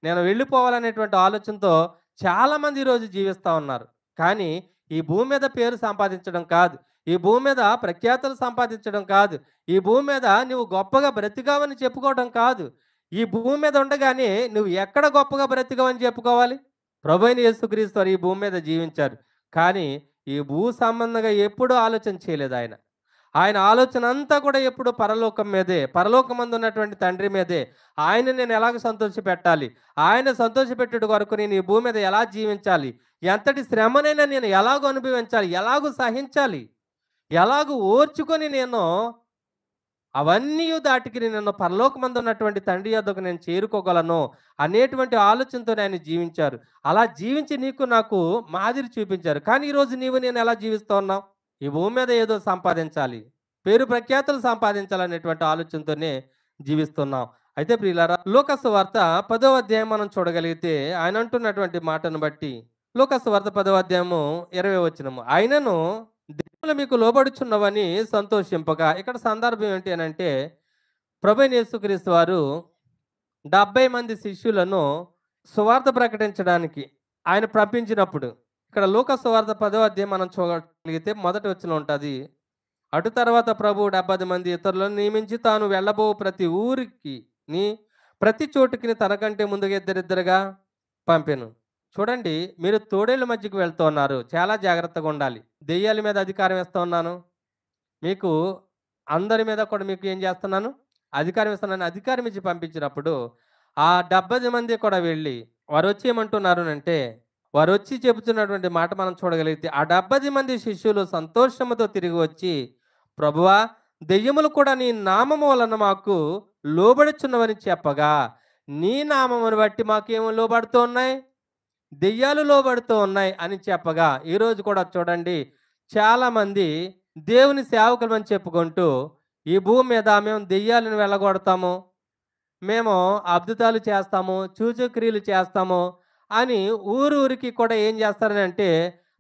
నేను వెళ్ళిపోవాలనేటువంటి ఆలోచనతో చాలామంది ఈరోజు జీవిస్తూ ఉన్నారు. కానీ ఈ భూమి మీద పేరు సంపాదించడం కాదు, ఈ భూమి మీద ప్రఖ్యాతులు సంపాదించడం కాదు, ఈ భూమి మీద నువ్వు గొప్పగా బ్రతికావని చెప్పుకోవడం కాదు. ఈ భూమి మీద ఉండగానే నువ్వు ఎక్కడ గొప్పగా బ్రతికావని చెప్పుకోవాలి? ప్రభువైన యేసుక్రీస్తు వారు ఈ భూమి మీద జీవించారు. కానీ ఈ భూ సంబంధంగా ఎప్పుడూ ఆలోచన చేయలేదు ఆయన. ఆయన ఆలోచన అంతా కూడా ఎప్పుడు పరలోకం మీదే, పరలోకమందు ఉన్నటువంటి తండ్రి మీదే. ఆయన నేను ఎలాగ సంతోషపెట్టాలి, ఆయన సంతోషపెట్టుట వరకు నేను ఈ భూమి మీద ఎలా జీవించాలి, ఎంతటి శ్రమనైనా నేను ఎలాగో అనుభవించాలి, ఎలాగూ సహించాలి, ఎలాగూ ఓర్చుకొని నేను అవన్నీ దాటికి నేను పరలోకమందు ఉన్నటువంటి తండ్రి యొద్దకు నేను చేరుకోగలను అనేటువంటి ఆలోచనతో ఆయన జీవించారు. అలా జీవించి నీకు నాకు మాదిరి చూపించారు. కానీ ఈరోజు నీవు నేను ఎలా జీవిస్తూ ఉన్నావు? ఈ భూమి మీద ఏదో సంపాదించాలి, పేరు ప్రఖ్యాతులు సంపాదించాలనేటువంటి ఆలోచనతోనే జీవిస్తున్నాం. అయితే ప్రియులారా, లూకా సువార్త 10వ అధ్యాయం మనం చూడగలిగితే ఆయన అంటున్నటువంటి మాటను బట్టి లూకా సువార్త 10వ అధ్యాయము 20వ వచనము, ఆయనను దేవులు మీకు లోబడుచున్నవని సంతోషింపగా. ఇక్కడ సందర్భం ఏంటి అని అంటే ప్రభువైన యేసుక్రీస్తు వారు 70 మంది శిష్యులను సువార్త ప్రకటించడానికి ఆయన పంపించినప్పుడు ఇక్కడ లూకా సువార్త 10వ అధ్యాయం మనం చూడగలిగితే మొదటి వచనం ఉంటుంది. అటు తర్వాత ప్రభువు 70 మంది ఇతరులను నియమించి తాను వెళ్ళబో ప్రతి ఊరికి ప్రతి చోటుకి తనకంటే ముందుగా ఇద్దరిద్దరుగా పంపెను. చూడండి, మీరు తోడేళ్ళ మధ్యకి వెళ్తూ ఉన్నారు, చాలా జాగ్రత్తగా ఉండాలి. దెయ్యాల మీద అధికారం ఇస్తూ ఉన్నాను, మీకు అందరి మీద కూడా మీకు ఏం చేస్తున్నాను, అధికారం ఇస్తున్నాను. అధికారం ఇచ్చి పంపించినప్పుడు ఆ 70 మంది కూడా వెళ్ళి వారు వచ్చి ఏమంటున్నారు అంటే, వారు వచ్చి చెబుతున్నటువంటి మాట మనం చూడగలిగితే ఆ 70 మంది శిష్యులు సంతోషముతో తిరిగి వచ్చి, ప్రభువా, దెయ్యములు కూడా నీ నామము వలన మాకు లోబడుచున్నవని చెప్పగా, నీ నామమును బట్టి మాకేమో లోబడుతూ ఉన్నాయి, దెయ్యాలు లోబడుతూ ఉన్నాయి అని చెప్పగా, ఈరోజు కూడా చూడండి చాలామంది దేవుని సేవకులమని చెప్పుకుంటూ ఈ భూమి మీద మేము దెయ్యాలను వెళ్ళగొడతాము, మేము అద్భుతాలు చేస్తాము, సూచక్రియలు చేస్తాము అని ఊరికి కూడా ఏం చేస్తారని అంటే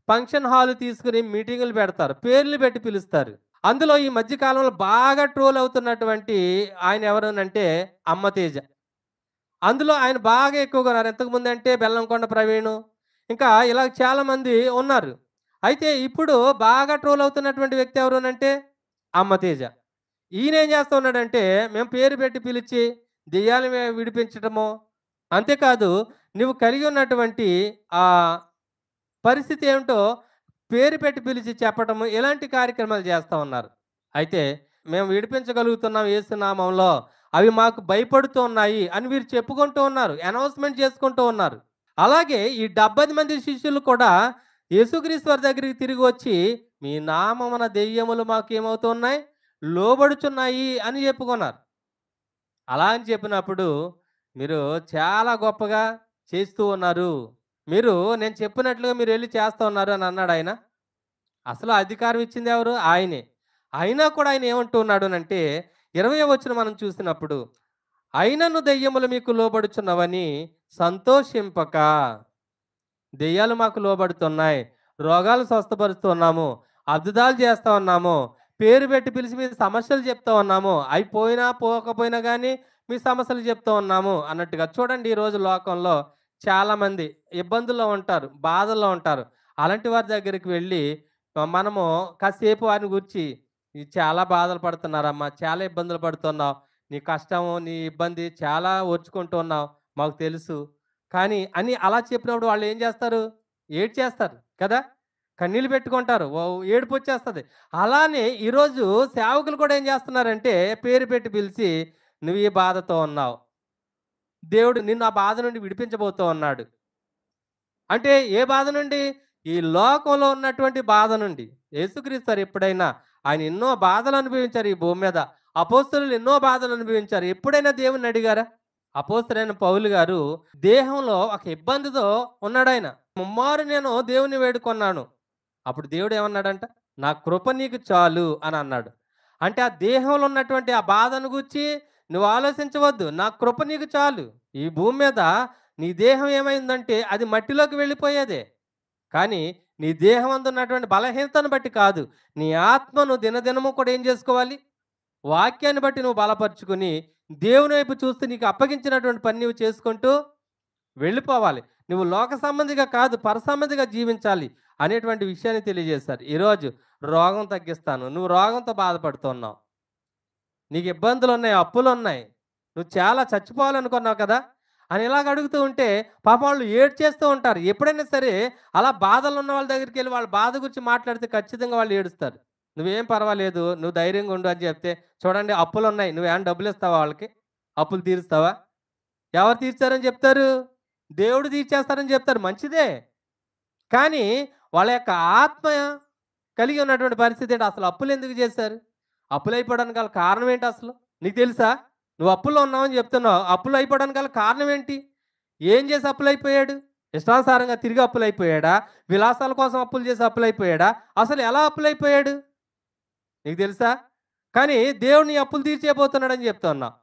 ఫంక్షన్ హాల్ తీసుకుని మీటింగులు పెడతారు. పేర్లు పెట్టి పిలుస్తారు. అందులో ఈ మధ్య కాలంలో బాగా ట్రోల్ అవుతున్నటువంటి ఆయన ఎవరనంటే అమ్మ తేజ. అందులో ఆయన బాగా ఎక్కువగా ఉన్నారు. ఇంతకుముందంటే బెల్లంకొండ ప్రవీణు, ఇంకా ఇలా చాలామంది ఉన్నారు. అయితే ఇప్పుడు బాగా ట్రోల్ అవుతున్నటువంటి వ్యక్తి ఎవరనంటే అమ్మ తేజ. ఈయనేం చేస్తా ఉన్నాడంటే, మేము పేరు పెట్టి పిలిచి దెయ్యాలు విడిపించటము, అంతేకాదు నువ్వు కలిగి ఉన్నటువంటి ఆహ్, పరిస్థితి ఏమిటో పేరు పెట్టి పిలిచి చెప్పటము, ఇలాంటి కార్యక్రమాలు చేస్తా ఉన్నారు. అయితే మేము విడిపించగలుగుతున్నాం యేసు నామంలో. అవి మాకు భయపడుతూ ఉన్నాయి అని వీరు చెప్పుకుంటూ ఉన్నారు. అనౌన్స్‌మెంట్ చేసుకుంటూ ఉన్నారు. అలాగే ఈ 70 మంది శిష్యులు కూడా యేసుక్రీస్తు వారి దగ్గరికి తిరిగి వచ్చి, "మీ నామమున దెయ్యములు మాకేమవుతున్నాయి? లోబడుచున్నాయి" అని చెప్పుకున్నారు. అలా అని చెప్పినప్పుడు మీరు చాలా గొప్పగా చేస్తూ ఉన్నారు. మీరు నేను చెప్పినట్లుగా మీరెళ్లి చేస్తా ఉన్నారు అని అన్నాడాయన. అసలు అధికారం ఇచ్చింది ఎవరు? ఆయనే. అయినా కూడా ఆయన ఏమంటూ ఉన్నాడనంటే 20వ వచనం మనం చూసినప్పుడు, "అయినను దెయ్యములు మీకు లోబడుచున్నవని సంతోషింపక" దెయ్యాలు మాకు లోబడుతున్నాయి. రోగాలు స్వస్థపరుస్తున్నాము. అద్భుతాలు చేస్తా ఉన్నాము. పేరు పెట్టి పిలిచి మీ సమస్యలు చెప్తా ఉన్నాము. అయి పోయినా, పోకపోయినా గానీ మీ సమస్యలు చెప్తా ఉన్నాము అన్నట్టుగా. చూడండి ఈరోజు లోకంలో చాలామంది ఇబ్బందుల్లో ఉంటారు. బాధల్లో ఉంటారు. అలాంటి వారి దగ్గరికి వెళ్ళి మనము కాసేపు వారిని గూర్చి చాలా బాధలు పడుతున్నారమ్మా. చాలా ఇబ్బందులు పడుతున్నావు. నీ కష్టము, నీ ఇబ్బంది చాలా ఓర్చుకుంటూ ఉన్నావు. మాకు తెలుసు. కానీ అని అలా చెప్పినప్పుడు వాళ్ళేం జేస్తారు? ఏడ్చేస్తారు కదా! కన్నీళ్లు పెట్టుకుంటారు. ఏడుపొచ్చేస్తది. అలానే ఈరోజు సేవకులు కూడా ఏం జేస్తున్నారంటే పేరు పెట్టి పిలిచి, "నువ్వు ఈ బాధతో ఉన్నావు. దేవుడు నిన్ను ఆ బాధ నుండి విడిపించబోతూ ఉన్నాడు." అంటే ఏ బాధ నుండి? ఈ లోకంలో ఉన్నటువంటి బాధ నుండి. యేసుక్రీస్తు వారు ఎప్పుడైనా ఆయన ఎన్నో బాధలు అనుభవించారు ఈ భూమి మీద. అపోస్తలులు ఎన్నో బాధలు అనుభవించారు. ఎప్పుడైనా దేవుడిని అడిగారా? అపోస్తలుడైన పౌలు గారు దేహంలో ఒక ఇబ్బందితో ఉన్నాడాయన. ముమ్మారు నేను దేవుని వేడుకొన్నాను. అప్పుడు దేవుడు ఏమన్నాడంట? నా కృప నీకు చాలు అని అన్నాడు. అంటే ఆ దేహంలో ఉన్నటువంటి ఆ బాధను గూర్చి నువ్వు ఆలోచించవద్దు. నా కృప నీకు చాలు. ఈ భూమి మీద నీ దేహం ఏమైందంటే అది మట్టిలోకి వెళ్ళిపోయేదే. కానీ నీ దేహం అందున్నటువంటి బలహీనతను బట్టి కాదు. నీ ఆత్మను దినదినము కూడా ఏం చేసుకోవాలి? వాక్యాన్ని బట్టి నువ్వు బలపరుచుకొని, దేవుని వైపు చూస్తూ నీకు అప్పగించినటువంటి పని నువ్వు చేసుకుంటూ వెళ్ళిపోవాలి. నువ్వు లోక సంబంధిగా కాదు, పరసంబంధిగా జీవించాలి అనేటువంటి విషయాన్ని తెలియజేశారు. ఈరోజు రోగం తగ్గిస్తాను. నువ్వు రోగంతో బాధపడుతున్నావు. నీకు ఇబ్బందులున్నాయి, అప్పులున్నాయి. నువ్వు చాలా చచ్చిపోవాలనుకున్నావు కదా! అని ఇలాగ అడుగుతూ ఉంటే పాపం వాళ్ళు ఏడ్చేస్తూ ఉంటారు. ఎప్పుడైనా సరే అలా బాధలు ఉన్న వాళ్ళ దగ్గరికెళ్ళి వాళ్ళ బాధ గురించి మాట్లాడితే ఖచ్చితంగా వాళ్ళు ఏడుస్తారు. "నువ్వేం పర్వాలేదు. నువ్వు ధైర్యంగా ఉండు" అని చెప్తే, "చూడండి అప్పులున్నాయి. నువ్వేమన్నా డబ్బులిస్తావా వాళ్ళకి? అప్పులు తీరుస్తావా?" ఎవరు తీర్చారని చెప్తారు? దేవుడు తీర్చేస్తారని చెప్తారు. మంచిదే. కానీ వాళ్ళ యొక్క ఆత్మ కలిగి ఉన్నటువంటి పరిస్థితి ఏంటి? అసలు అప్పులెందుకు చేశారు? అప్పులైపోవడానికి గల కారణం ఏంటి అసలు? నీకు తెలుసా? నువ్వు అప్పుల్లో ఉన్నావని చెప్తున్నావు. అప్పులైపోవడానికి గల కారణం ఏంటి? ఏం చేసి అప్పులైపోయాడు? ఇష్టానుసారంగా తిరిగి అప్పులైపోయాడా? విలాసాల కోసం అప్పులు చేసి అప్పులైపోయాడా? అసలు ఎలా అప్పులైపోయాడు? నీకు తెలుసా? కానీ దేవుడు నీ అప్పులు తీర్చేయబోతున్నాడని చెప్తున్నావు.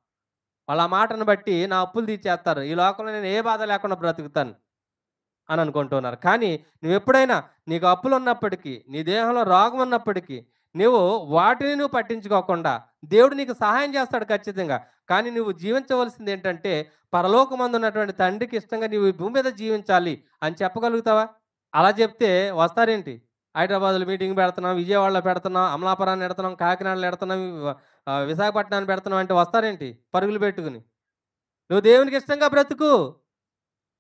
వాళ్ళ ఆ మాటను బట్టి నా అప్పులు తీర్చేస్తారు. ఈ లోకంలో నేను ఏ బాధ లేకుండా బ్రతుకుతాను అని అనుకుంటున్నారు. కానీ నువ్వెప్పుడైనా నీకు అప్పులున్నప్పటికీ, నీ దేహంలో రోగం ఉన్నప్పటికీ, నువ్వు వాటిని నువ్వు పట్టించుకోకుండా దేవుడు నీకు సహాయం చేస్తాడు ఖచ్చితంగా. కానీ నువ్వు జీవించవలసిందేంటంటే పరలోకమందున్నటువంటి తండ్రికి ఇష్టంగా నీవు ఈ భూమి మీద జీవించాలి అని చెప్పగలుగుతావా? అలా చెప్తే వస్తారేంటి? హైదరాబాద్‌లో మీటింగ్ పెడుతున్నాం, విజయవాడలో పెడుతున్నాం, అమలాపురాన్ని ఎడతున్నాం, కాకినాడలో ఎడతున్నాం, విశాఖపట్నాన్ని పెడుతున్నాం అంటే వస్తారేంటి పరుగులు పెట్టుకుని? నువ్వు దేవునికి ఇష్టంగా బ్రతుకు.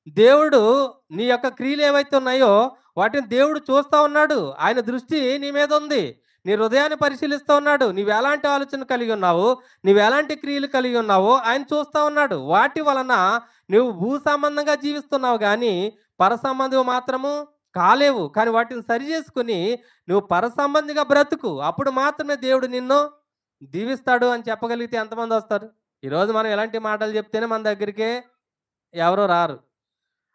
దేవుడు నీ యొక్క క్రియలు ఏవైతే ఉన్నాయో వాటిని దేవుడు చూస్తా ఉన్నాడు. ఆయన దృష్టి నీ మీద ఉంది. నీ హృదయాన్ని పరిశీలిస్తా ఉన్నాడు. నీవెలాంటి ఆలోచన కలిగి ఉన్నావు, నీవెలాంటి క్రియలు కలిగి ఉన్నావో ఆయన చూస్తా ఉన్నాడు. వాటి వలన నువ్వు భూ సంబంధంగా జీవిస్తున్నావు గానీ, పర సంబంధివి మాత్రము కాలేవు. కానీ వాటిని సరిచేసుకొని నువ్వు పర సంబంధిగా బ్రతుకు. అప్పుడు మాత్రమే దేవుడు నిన్ను దీవిస్తాడు అని చెప్పగలిగితే ఎంతమందొస్తారు? ఈరోజు మనం ఎలాంటి మాటలు చెప్తేనే మన దగ్గరికే ఎవరు రారు.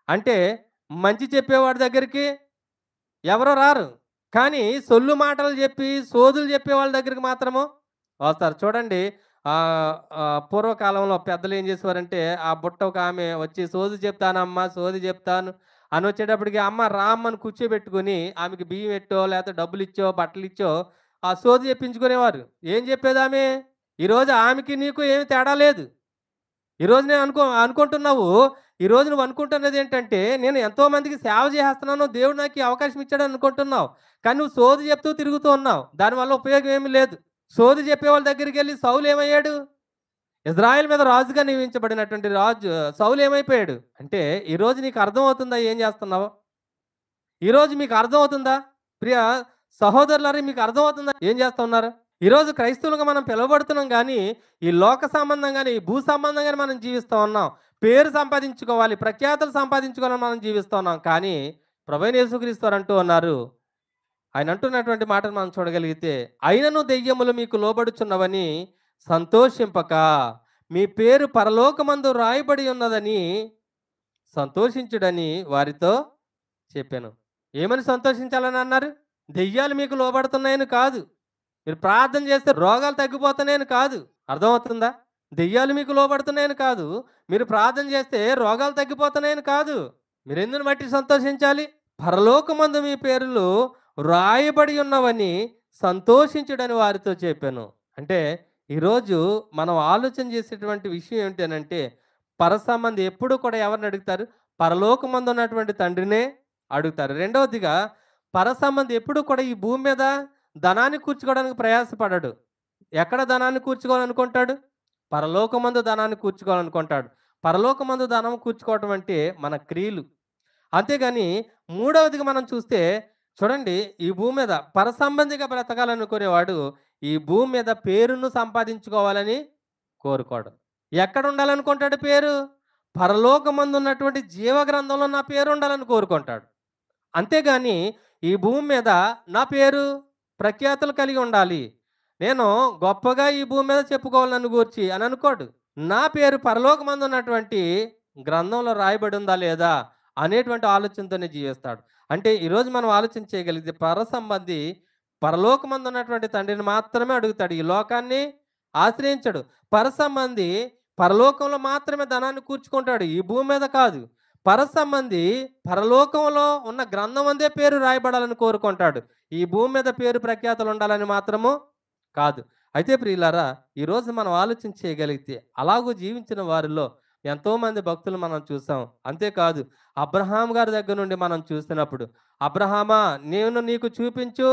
అంటే మంచి చెప్పేవాడి దగ్గరికి ఎవరు రారు. కానీ సొల్లు మాటలు చెప్పి, సోదులు చెప్పే వాళ్ళ దగ్గరికి మాత్రము వస్తారు. చూడండి పూర్వకాలంలో పెద్దలు ఏం చేసేవారంటే, ఆ బుట్ట ఒక ఆమె వచ్చి సోది చెప్తానమ్మా, సోది చెప్తాను అని వచ్చేటప్పటికి అమ్మ రామ్మని కూర్చోబెట్టుకొని ఆమెకి బియ్యం ఎట్టో లేకపోతే డబ్బులు ఇచ్చో బట్టలు ఇచ్చో ఆ సోది చెప్పించుకునేవారు. ఏం చెప్పేదామె? ఈరోజు ఆమెకి నీకు ఏమి తేడా లేదు. ఈరోజు నేను అనుకుంటున్నావు. ఈరోజు నువ్వు అనుకుంటున్నది ఏంటంటే, నేను ఎంతో మందికి సేవ చేసేస్తున్నాను. దేవుడు నాకు ఈ అవకాశం ఇచ్చాడని అనుకుంటున్నావు. కానీ నువ్వు సోది చెప్తూ తిరుగుతూ ఉన్నావు. దానివల్ల ఉపయోగం ఏమీ లేదు. సోది చెప్పేవాళ్ళ దగ్గరికెళ్ళి సౌలు ఏమయ్యాడు? ఇజ్రాయెల్ మీద రాజుగా నియమించబడినటువంటి రాజు సౌలు ఏమైపోయాడు? అంటే ఈరోజు నీకు అర్థమవుతుందా ఏం చేస్తున్నావో? ఈరోజు మీకు అర్థమవుతుందా? ప్రియ సహోదరులారా, మీకు అర్థమవుతుందా ఏం చేస్తా ఉన్నారు? ఈరోజు క్రైస్తవులుగా మనం పిలువబడుతున్నాం గానీ, ఈ లోక సంబంధంగానే, ఈ భూ సంబంధంగానే మనం జీవిస్తా ఉన్నాం. పేరు సంపాదించుకోవాలి, ప్రఖ్యాతులు సంపాదించుకోవాలని మనం జీవిస్తా ఉన్నాం. కానీ ప్రభువైన యేసుక్రీస్తు వారు అంటూ ఉన్నారు. ఆయన అంటున్నటువంటి మాటను మనం చూడగలిగితే, అయినను దెయ్యములు మీకు లోబడుచున్నవని సంతోషింపక, మీ పేరు పరలోకమందు రాయబడి ఉన్నదని సంతోషించుడని వారితో చెప్పాను. ఏమని సంతోషించాలని అన్నారు? దెయ్యాలు మీకు లోబడుతున్నాయని కాదు. మీరు ప్రార్థన చేస్తే రోగాలు తగ్గిపోతున్నాయని కాదు. అర్థమవుతుందా? దెయ్యాలు మీకు లోబడుతున్నాయని కాదు. మీరు ప్రార్థన చేస్తే రోగాలు తగ్గిపోతున్నాయని కాదు. మీరెందుని బట్టి సంతోషించాలి? పరలోకమందు మీ పేర్లు రాయబడి ఉన్నవని సంతోషించుడని వారితో చెప్పాను. అంటే ఈరోజు మనం ఆలోచన చేసేటువంటి విషయం ఏంటనంటే, పరసంబంధి ఎప్పుడు కూడా ఎవరిని అడుగుతారు? పరలోకమందు ఉన్నటువంటి తండ్రినే అడుగుతారు. రెండవదిగా పరసంబంధి ఎప్పుడు కూడా ఈ భూమి మీద ధనాన్ని కూర్చుకోవడానికి ప్రయాసపడడు. ఎక్కడ ధనాన్ని కూర్చుకోవాలనుకుంటాడు? పరలోకమందు ధనాన్ని కూర్చుకోవాలనుకుంటాడు. పరలోకమందు ధనం కూర్చుకోవటం అంటే మన క్రియలు. అంతేగాని మూడవదిగా మనం చూస్తే చూడండి, ఈ భూమి మీద పరసంబంధిగా బ్రతకాలనుకునేవాడు ఈ భూమి మీద పేరును సంపాదించుకోవాలని కోరుకోడు. ఎక్కడ ఉండాలనుకుంటాడు పేరు? పరలోకమందు ఉన్నటువంటి జీవ గ్రంథంలో నా పేరు ఉండాలని కోరుకుంటాడు. అంతేగాని ఈ భూమి మీద నా పేరు ప్రఖ్యాతులు కలిగి ఉండాలి, నేను గొప్పగా ఈ భూమి మీద చెప్పుకోవాలని గూర్చి అని అనుకోడు. నా పేరు పరలోకమందు ఉన్నటువంటి గ్రంథంలో రాయబడి ఉందా లేదా అనేటువంటి ఆలోచనతోనే జీవిస్తాడు. అంటే ఈరోజు మనం ఆలోచన చేయగలిగితే పరసంబంధి పరలోకమందు ఉన్నటువంటి తండ్రిని మాత్రమే అడుగుతాడు. ఈ లోకాన్ని ఆశ్రయించడు. పరసంబంధి పరలోకంలో మాత్రమే ధనాన్ని కూర్చుకుంటాడు, ఈ భూమి మీద కాదు. పరసంబంధి పరలోకంలో ఉన్న గ్రంథం అందే పేరు రాయబడాలని కోరుకుంటాడు, ఈ భూమి మీద పేరు ప్రఖ్యాతలు ఉండాలని మాత్రము కాదు. అయితే ప్రియులారా, ఈరోజు మనం ఆలోచన చేయగలిగితే అలాగూ జీవించిన వారిలో ఎంతోమంది భక్తులు మనం చూసాం. అంతేకాదు, అబ్రహాం గారి దగ్గర నుండి మనం చూసినప్పుడు, అబ్రహామా నేను నీకు చూపించు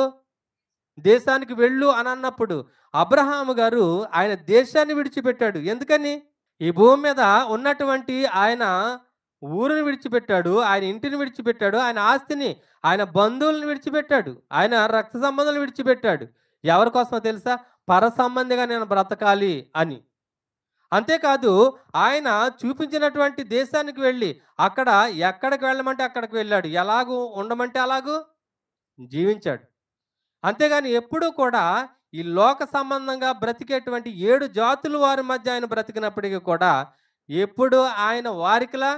దేశానికి వెళ్ళు అని అన్నప్పుడు అబ్రహాము గారు ఆయన దేశాన్ని విడిచిపెట్టాడు. ఎందుకని? ఈ భూమి మీద ఉన్నటువంటి ఆయన ఊరిని విడిచిపెట్టాడు, ఆయన ఇంటిని విడిచిపెట్టాడు, ఆయన ఆస్తిని, ఆయన బంధువులను విడిచిపెట్టాడు, ఆయన రక్త సంబంధాలను విడిచిపెట్టాడు. ఎవరి కోసమో తెలుసా? పర సంబంధిగా నేను బ్రతకాలి అని. అంతేకాదు, ఆయన చూపించినటువంటి దేశానికి వెళ్ళి అక్కడ ఎక్కడికి వెళ్ళమంటే అక్కడికి వెళ్ళాడు, ఎలాగూ ఉండమంటే అలాగూ జీవించాడు. అంతేగాని ఎప్పుడూ కూడా ఈ లోక సంబంధంగా బ్రతికేటువంటి 7 జాతుల వారి మధ్య ఆయన బ్రతికినప్పటికీ కూడా ఎప్పుడు ఆయన వారికిలా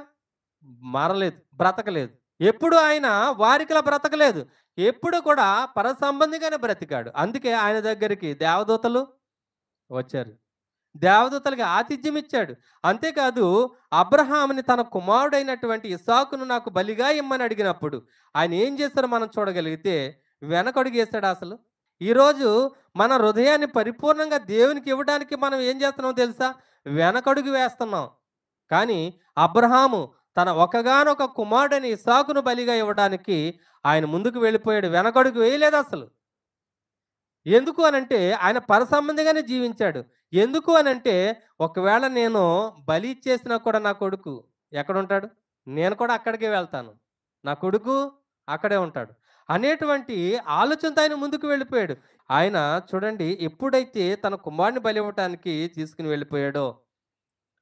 మారలేదు, బ్రతకలేదు. ఎప్పుడు ఆయన వారికిలా బ్రతకలేదు. ఎప్పుడు కూడా పరసంబంధిగానే బ్రతికాడు. అందుకే ఆయన దగ్గరికి దేవదూతలు వచ్చారు, దేవదూతలకి ఆతిథ్యం ఇచ్చాడు. అంతేకాదు, అబ్రహాముని తన కుమారుడైనటువంటి ఇస్సాకును నాకు బలిగా ఇమ్మని అడిగినప్పుడు ఆయన ఏం చేస్తారో మనం చూడగలిగితే వెనకడుగేశాడు. అసలు ఈరోజు మన హృదయాన్ని పరిపూర్ణంగా దేవునికి ఇవ్వడానికి మనం ఏం చేస్తున్నాం తెలుసా? వెనకడుగు వేస్తున్నాం. కానీ అబ్రహాము తన ఒకగానొక కుమారుడైన ఇస్సాకును బలిగా ఇవ్వడానికి ఆయన ముందుకు వెళ్ళిపోయాడు, వెనకడుగు వేయలేదు అసలు. ఎందుకు అనంటే ఆయన పరసంబంధిగానే జీవించాడు. ఎందుకు అనంటే ఒకవేళ నేను బలి ఇచ్చేసినా కూడా నా కొడుకు ఎక్కడుంటాడు? నేను కూడా అక్కడికే వెళ్తాను, నా కొడుకు అక్కడే ఉంటాడు అనేటువంటి ఆలోచనతో ఆయన ముందుకు వెళ్ళిపోయాడు. ఆయన చూడండి, ఎప్పుడైతే తన కుమారుని బలి ఇవ్వటానికి తీసుకుని వెళ్ళిపోయాడో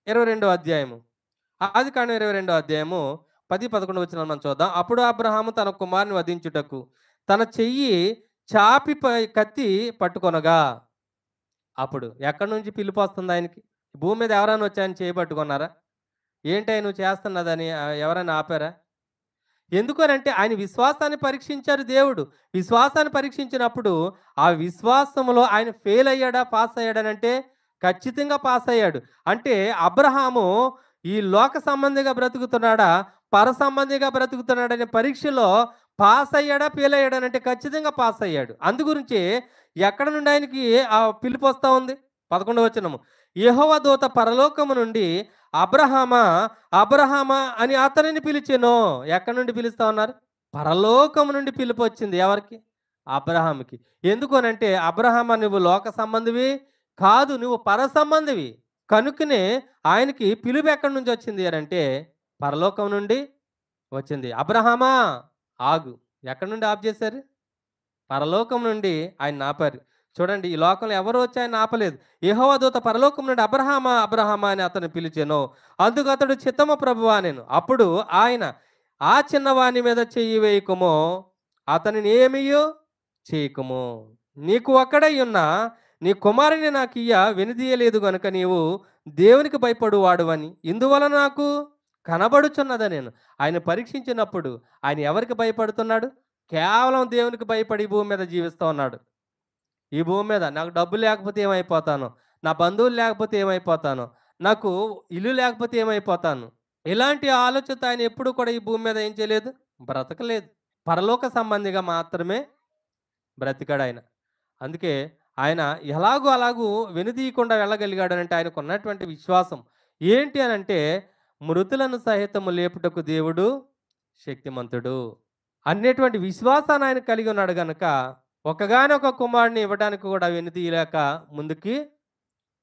22వ అధ్యాయము, ఆదికాండం 22వ అధ్యాయము 10, 11 వచనాలు మనం చూద్దాం. అప్పుడు అబ్రహాము తన కుమారుని వధించుటకు తన చెయ్యి చాపి కత్తి పట్టుకొనగా, అప్పుడు ఎక్కడి నుంచి పిలుపు వస్తుంది ఆయనకి? భూమి మీద ఎవరైనా వచ్చి ఆయన చేయి పట్టుకున్నారా? ఏంటి నువ్వు చేస్తున్నదని ఎవరైనా ఆపారా? ఎందుకనంటే ఆయన విశ్వాసాన్ని పరీక్షించారు దేవుడు. విశ్వాసాన్ని పరీక్షించినప్పుడు ఆ విశ్వాసంలో ఆయన ఫెయిల్ అయ్యాడా, పాస్ అయ్యాడనంటే ఖచ్చితంగా పాస్ అయ్యాడు. అంటే అబ్రహాము ఈ లోక సంబంధిగా బ్రతుకుతున్నాడా, పరసంబంధిగా బ్రతుకుతున్నాడనే పరీక్షలో పాస్ అయ్యాడా? ఫెయిల్ అయ్యాడనంటే ఖచ్చితంగా పాస్ అయ్యాడు. అందుగురించి ఎక్కడ నుండి ఆయనకి ఆ పిలుపు వస్తా ఉంది? 11వ వచనము. యెహోవా దూత పరలోకము నుండి అబ్రహామా, అబ్రహామా అని అతనిని పిలిచెను. ఎక్కడి నుండి పిలుస్తా ఉన్నారు? పరలోకము నుండి పిలుపొచ్చింది ఎవరికి? అబ్రహాముకి. ఎందుకు అనంటే, అబ్రహామా నువ్వు లోక సంబంధివి కాదు, నువ్వు పర సంబంధివి. కనుకనే ఆయనకి పిలుపు ఎక్కడి నుంచి వచ్చింది అనంటే, పరలోకం నుండి వచ్చింది. అబ్రహామా ఆగు. ఎక్కడి నుండి ఆఫ్ చేశారు? పరలోకం నుండి ఆయన్ని ఆపారు. చూడండి, ఈ లోకంలో ఎవరు వచ్చి ఆయన్ని ఆపలేదు. యెహోవా దూత పరలోకం నుండి అబ్రహామా, అబ్రహామా అని అతను పిలిచెను. అందుకు అతడు చిత్తము ప్రభువా అనెను. అప్పుడు ఆయన, ఆ చిన్నవాని మీద చెయ్యి వేయకుము, అతనిని ఏమియు చేయకుము. నీకు ఒక్కడై ఉన్న నీ కుమారుని నాకియ్య వెనుదీయలేదు గనుక నీవు దేవునికి భయపడు వాడువని ఇందువలన నాకు కనబడుచున్నదా నేను. ఆయన పరీక్షించినప్పుడు ఆయన ఎవరికి భయపడుతున్నాడు? కేవలం దేవునికి భయపడి ఈ భూమి మీద జీవిస్తూ ఉన్నాడు. ఈ భూమి మీద నాకు డబ్బు లేకపోతే ఏమైపోతాను? నా బంధువులు లేకపోతే ఏమైపోతాను? నాకు ఇల్లు లేకపోతే ఏమైపోతాను? ఇలాంటి ఆలోచనతో ఆయన ఎప్పుడు కూడా ఈ భూమి మీద ఏం చేయలేదు? బ్రతకలేదు. పరలోక సంబంధిగా మాత్రమే బ్రతికాడాయన. అందుకే ఆయన ఎలాగో అలాగూ వెనుదీయకుండా వెళ్ళగలిగాడనంటే ఆయనకున్నటువంటి విశ్వాసం. ఏంటి అనంటే, మృతులను సహితము లేపుటకు దేవుడు శక్తిమంతుడు అనేటువంటి విశ్వాసాన్ని ఆయన కలిగి ఉన్నాడు గనక, ఒక్కగానొక కుమారుడిని ఇవ్వడానికి కూడా వెనుదీయలేక ముందుకి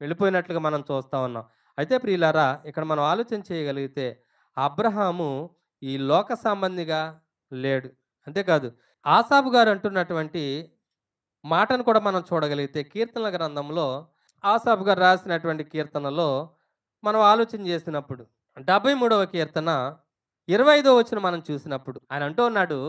వెళ్ళిపోయినట్లుగా మనం చూస్తా ఉన్నాం. అయితే ప్రియులారా, ఇక్కడ మనం ఆలోచన చేయగలిగితే అబ్రహాము ఈ లోక సంబంధిగా లేడు. అంతేకాదు, ఆసాపు గారు అంటున్నటువంటి మాటను కూడా మనం చూడగలిగితే కీర్తనల గ్రంథంలో ఆసాపు గారు రాసినటువంటి కీర్తనలో మనం ఆలోచన చేసినప్పుడు 73వ కీర్తన 25వ వచనం మనం చూసినప్పుడు ఆయన అంటూ ఉన్నాడు,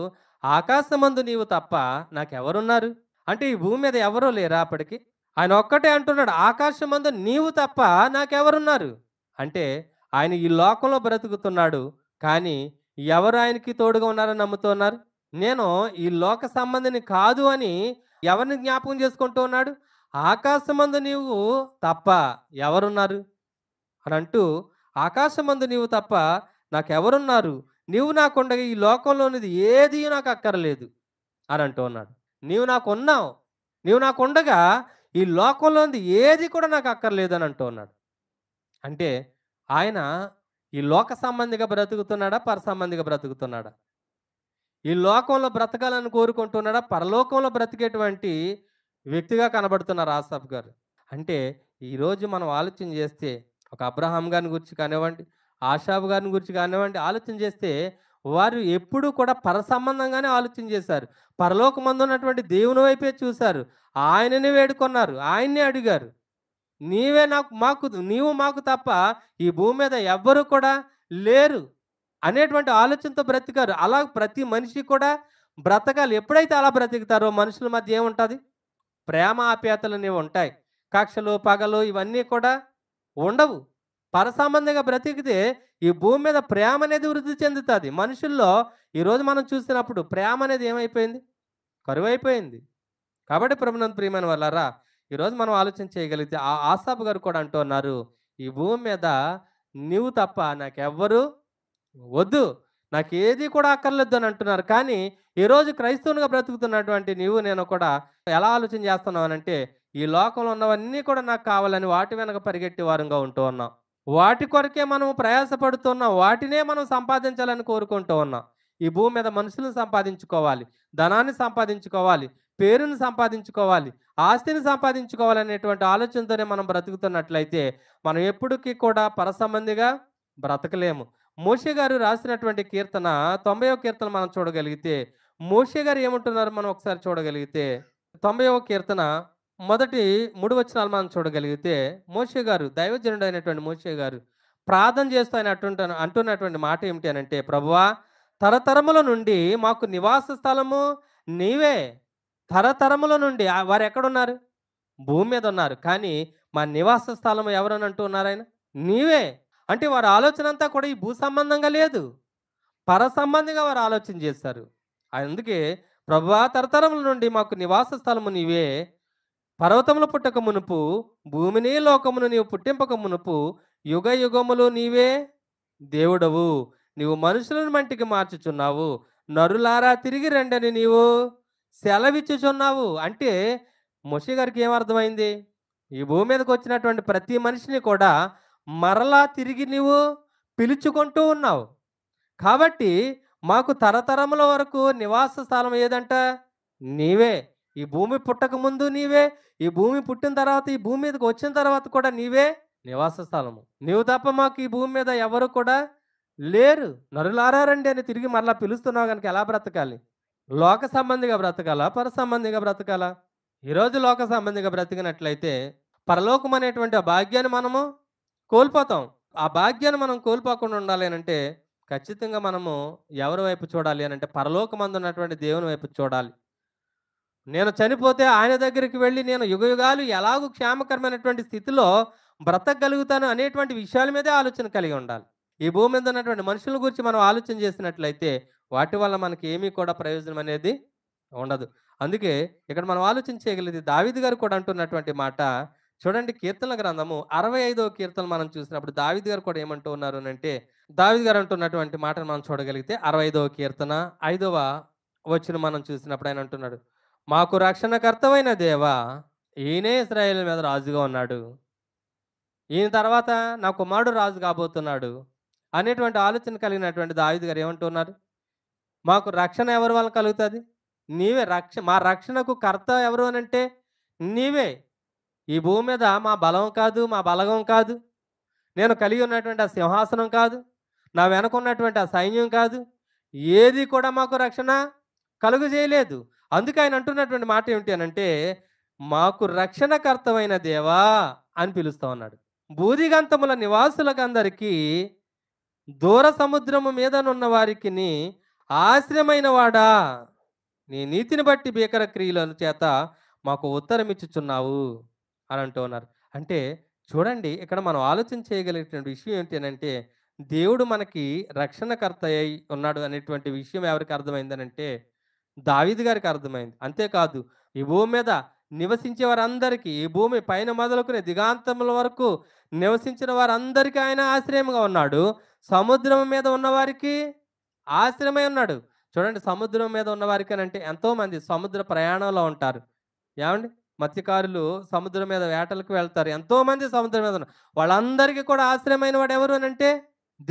ఆకాశమందు నీవు తప్ప నాకెవరున్నారు? అంటే ఈ భూమి మీద ఎవరూ లేరా అప్పటికి? ఆయన ఒక్కటే అంటున్నాడు, ఆకాశమందు నీవు తప్ప నాకెవరున్నారు? అంటే ఆయన ఈ లోకంలో బ్రతుకుతున్నాడు, కానీ ఎవరు ఆయనకి తోడుగా ఉన్నారని నమ్ముతున్నారు? నేను ఈ లోక సంబంధిని కాదు అని ఎవరిని జ్ఞాపకం చేసుకుంటూ ఉన్నాడు? ఆకాశమందు నీవు తప్ప ఎవరున్నారు అని అంటూ, ఆకాశమందు నీవు తప్ప నాకెవరున్నారు? నీవు నాకుండగా ఈ లోకంలోనిది ఏది నాకు అక్కర్లేదు అని అంటూ ఉన్నాడు. నీవు నాకున్నావు, నీవు నాకుండగా ఈ లోకంలోనిది ఏది కూడా నాకు అక్కర్లేదు అని అంటూ ఉన్నాడు. అంటే ఆయన ఈ లోక సంబంధిగా బ్రతుకుతున్నాడా? పర సంబంధిగా బ్రతుకుతున్నాడా? ఈ లోకంలో బ్రతకాలని కోరుకుంటున్నాడా? పరలోకంలో బ్రతికేటువంటి వ్యక్తిగా కనబడుతున్నారు ఆసాఫ్ గారు. అంటే ఈరోజు మనం ఆలోచన చేస్తే ఒక అబ్రహాం గారిని గురించి కానివ్వండి, ఆషాబు గారిని గురించి కానివ్వండి, ఆలోచన చేస్తే వారు ఎప్పుడూ కూడా పర సంబంధంగానే ఆలోచన చేశారు. పరలోకమందు ఉన్నటువంటి దేవుని వైపే చూశారు. ఆయనని వేడుకున్నారు. ఆయన్నే అడిగారు. నీవు మాకు తప్ప ఈ భూమి మీద ఎవ్వరు కూడా లేరు అనేటువంటి ఆలోచనతో బ్రతికారు. అలా ప్రతి మనిషి కూడా బ్రతకాలి. ఎప్పుడైతే అలా బ్రతుకుతారో మనుషుల మధ్య ఏముంటది? ప్రేమ ఆప్యాయతలు అనేవి ఉంటాయి. కక్షలు, పగలు ఇవన్నీ కూడా ఉండవు. పరసంబంధిగా బ్రతికితే ఈ భూమి మీద ప్రేమ అనేది వృద్ధి చెందుతుంది. మనుషుల్లో ఈరోజు మనం చూసినప్పుడు ప్రేమ అనేది ఏమైపోయింది? కరువైపోయింది. కాబట్టి ప్రభునందు ప్రియమైన వాళ్ళారా, ఈరోజు మనం ఆలోచన చేయగలిగితే ఆసాపు గారు కూడా అంటున్నారు, ఈ భూమి మీద నీవు తప్ప నాకెవ్వరు వద్దు, నాకేది కూడా అక్కర్లేదు అని అంటున్నారు. కానీ ఈరోజు క్రైస్తవునిగా బ్రతుకుతున్నటువంటి నీవు నేను కూడా ఎలా ఆలోచన చేస్తున్నావు అనంటే, ఈ లోకంలో ఉన్నవన్నీ కూడా నాకు కావాలని వాటి వెనక పరిగెట్టే వారంగా ఉంటూ ఉన్నాం. వాటి కొరకే మనం ప్రయాసపడుతున్నాం. వాటినే మనం సంపాదించాలని కోరుకుంటూ ఉన్నాం. ఈ భూమి మీద మనుషులను సంపాదించుకోవాలి, ధనాన్ని సంపాదించుకోవాలి, పేరుని సంపాదించుకోవాలి, ఆస్తిని సంపాదించుకోవాలనేటువంటి ఆలోచనతోనే మనం బ్రతుకుతున్నట్లయితే మనం ఎప్పటికీ కూడా పరసంబంధిగా బ్రతకలేము. మోషే గారు రాసినటువంటి కీర్తన 90వ కీర్తన మనం చూడగలిగితే, మోషే గారు ఏమంటున్నారు మనం ఒకసారి చూడగలిగితే, 90వ కీర్తన మొదటి 3 వచనాలు మనం చూడగలిగితే, మోషే గారు, దైవజనుడు అయినటువంటి మోషే గారు ప్రార్థన చేస్తూ ఆయన అంటున్నటువంటి మాట ఏమిటి అనంటే, ప్రభువా తరతరముల నుండి మాకు నివాస స్థలము నీవే. తరతరముల నుండి వారు ఎక్కడున్నారు? భూమి మీద ఉన్నారు. కానీ మా నివాస స్థలం ఎవరని అంటూ ఉన్నారు ఆయన? నీవే. అంటే వారి ఆలోచన అంతా కూడా ఈ భూ సంబంధంగా లేదు, పర సంబంధిగా వారు ఆలోచన చేశారు. అందుకే ప్రభువా తరతరముల నుండి మాకు నివాస స్థలము నీవే, పర్వతములు పుట్టక మునుపు భూమిని లోకమును నీవు పుట్టింపక మునుపు యుగ యుగములు నీవే దేవుడవు, నీవు మనుషులను మట్టికి మార్చుచున్నావు. నరులారా తిరిగి రండని నీవు సెలవిచ్చుచున్నావు. అంటే మోషే గారికి ఏమర్థమైంది? ఈ భూమి మీదకొచ్చినటువంటి ప్రతి మనిషిని కూడా మరలా తిరిగి నీవు పిలుచుకుంటూ ఉన్నావు. కాబట్టి మాకు తరతరముల వరకు నివాస స్థలం ఏదంట? నీవే. ఈ భూమి పుట్టకముందు నీవే. ఈ భూమి పుట్టిన తర్వాత, ఈ భూమి మీదకి వచ్చిన తర్వాత కూడా నీవే నివాస స్థలము. నీవు తప్ప మాకు ఈ భూమి మీద ఎవరు కూడా లేరు. నరులారా రండి అని తిరిగి మరలా పిలుస్తున్నావు గనుక ఎలా బ్రతకాలి? లోక సంబంధిగా బ్రతకాలా? పర సంబంధిగా బ్రతకాలా? ఈరోజు లోక సంబంధిగా బ్రతికినట్లయితే పరలోకం అనేటువంటి ఆ భాగ్యాన్ని మనము కోల్పోతాం. ఆ భాగ్యాన్ని మనం కోల్పోకుండా ఉండాలి అనంటే ఖచ్చితంగా మనము ఎవరి వైపు చూడాలి అనంటే పరలోకమందు ఉన్నటువంటి దేవుని వైపు చూడాలి. నేను చనిపోతే ఆయన దగ్గరికి వెళ్ళి నేను యుగయుగాలు ఎలాగూ క్షేమకరమైనటువంటి స్థితిలో బ్రతకగలుగుతాను అనేటువంటి విషయాల మీదే ఆలోచన కలిగి ఉండాలి. ఈ భూమి మీద ఉన్నటువంటి మనుషుల గురించి మనం ఆలోచన చేసినట్లయితే వాటి వల్ల మనకి ఏమీ కూడా ప్రయోజనం అనేది ఉండదు. అందుకే ఇక్కడ మనం ఆలోచన చేయగలిగేది దావీదు గారు కూడా అంటున్నటువంటి మాట చూడండి. కీర్తనల గ్రంథము 65వ కీర్తన మనం చూసినప్పుడు దావీదు గారు కూడా ఏమంటూ ఉన్నారు అనంటే, దావీదు గారు అంటున్నటువంటి మాటను మనం చూడగలిగితే 65వ కీర్తన 5వ వచనం మనం చూసినప్పుడు ఆయన అంటున్నాడు, మాకు రక్షణకర్తవైన దేవా, ఈయనే ఇశ్రాయేలు మీద రాజుగా ఉన్నాడు. ఈయన తర్వాత నా కుమారుడు రాజు కాబోతున్నాడు అనేటువంటి ఆలోచన కలిగినటువంటి దావీదు గారు ఏమంటున్నారు? మాకు రక్షణ ఎవరి వల్ల కలుగుతది? నీవే. మా రక్షణకు కర్త ఎవరు అనంటే నీవే. ఈ భూమి మీద మా బలం కాదు, మా బలగం కాదు, నేను కలిగి ఉన్నటువంటి ఆ సింహాసనం కాదు, నా వెనక ఉన్నటువంటి ఆ సైన్యం కాదు, ఏది కూడా మాకు రక్షణ కలుగజేయలేదు. అందుకే ఆయన అంటున్నటువంటి మాట ఏమిటి అనంటే, మాకు రక్షణకర్తవైన దేవా అని పిలుస్తా ఉన్నాడు. భూదిగంతముల నివాసులకందరికీ దూర సముద్రము మీదనున్న వారికిని ఆశ్రయమైన వాడా, నీ నీతిని బట్టి భీకర క్రియల చేత మాకు ఉత్తరం ఇచ్చుచున్నావు అని అంటూ ఉన్నారు. అంటే చూడండి, ఇక్కడ మనం ఆలోచన చేయగలిగేటువంటి విషయం ఏంటి అనంటే, దేవుడు మనకి రక్షణకర్త అయి ఉన్నాడు అనేటువంటి విషయం ఎవరికి అర్థమైందనంటే దావీదు గారికి అర్థమైంది. అంతేకాదు ఈ భూమి మీద నివసించే వారందరికీ, ఈ భూమి పైన మొదలుకుని దిగాంతముల వరకు నివసించిన వారందరికీ ఆయన ఆశ్రయంగా ఉన్నాడు. సముద్రం మీద ఉన్నవారికి ఆశ్రయమై ఉన్నాడు. చూడండి, సముద్రం మీద ఉన్నవారికి అనంటే ఎంతోమంది సముద్ర ప్రయాణంలో ఉంటారు. ఏమండి? మత్స్యకారులు సముద్రం మీద వేటలకు వెళ్తారు. ఎంతోమంది సముద్రం మీద ఉన్నారు. వాళ్ళందరికీ కూడా ఆశ్రయమైన వాడు ఎవరు అనంటే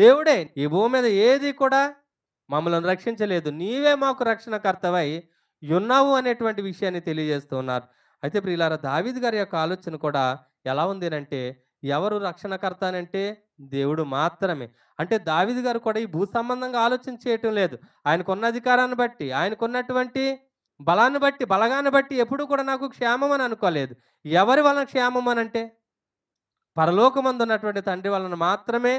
దేవుడే. ఈ భూమి మీద ఏది కూడా మమ్మల్ని రక్షించలేదు. నీవే మాకు రక్షణకర్తవై ఉన్నావు అనేటువంటి విషయాన్ని తెలియజేస్తూ ఉన్నారు. అయితే ప్రియులారా, దావీదు గారి యొక్క ఆలోచన కూడా ఎలా ఉంది అనంటే, ఎవరు రక్షణకర్త అనంటే దేవుడు మాత్రమే. అంటే దావీదు గారు కూడా ఈ భూ సంబంధంగా ఆలోచన చేయటం లేదు. ఆయనకున్న అధికారాన్ని బట్టి, ఆయనకున్నటువంటి బలాన్ని బట్టి, బలగాన్ని బట్టి ఎప్పుడు కూడా నాకు క్షేమం అని అనుకోలేదు. ఎవరి వలన క్షేమం అనంటే పరలోకమందు ఉన్నటువంటి తండ్రి వలన మాత్రమే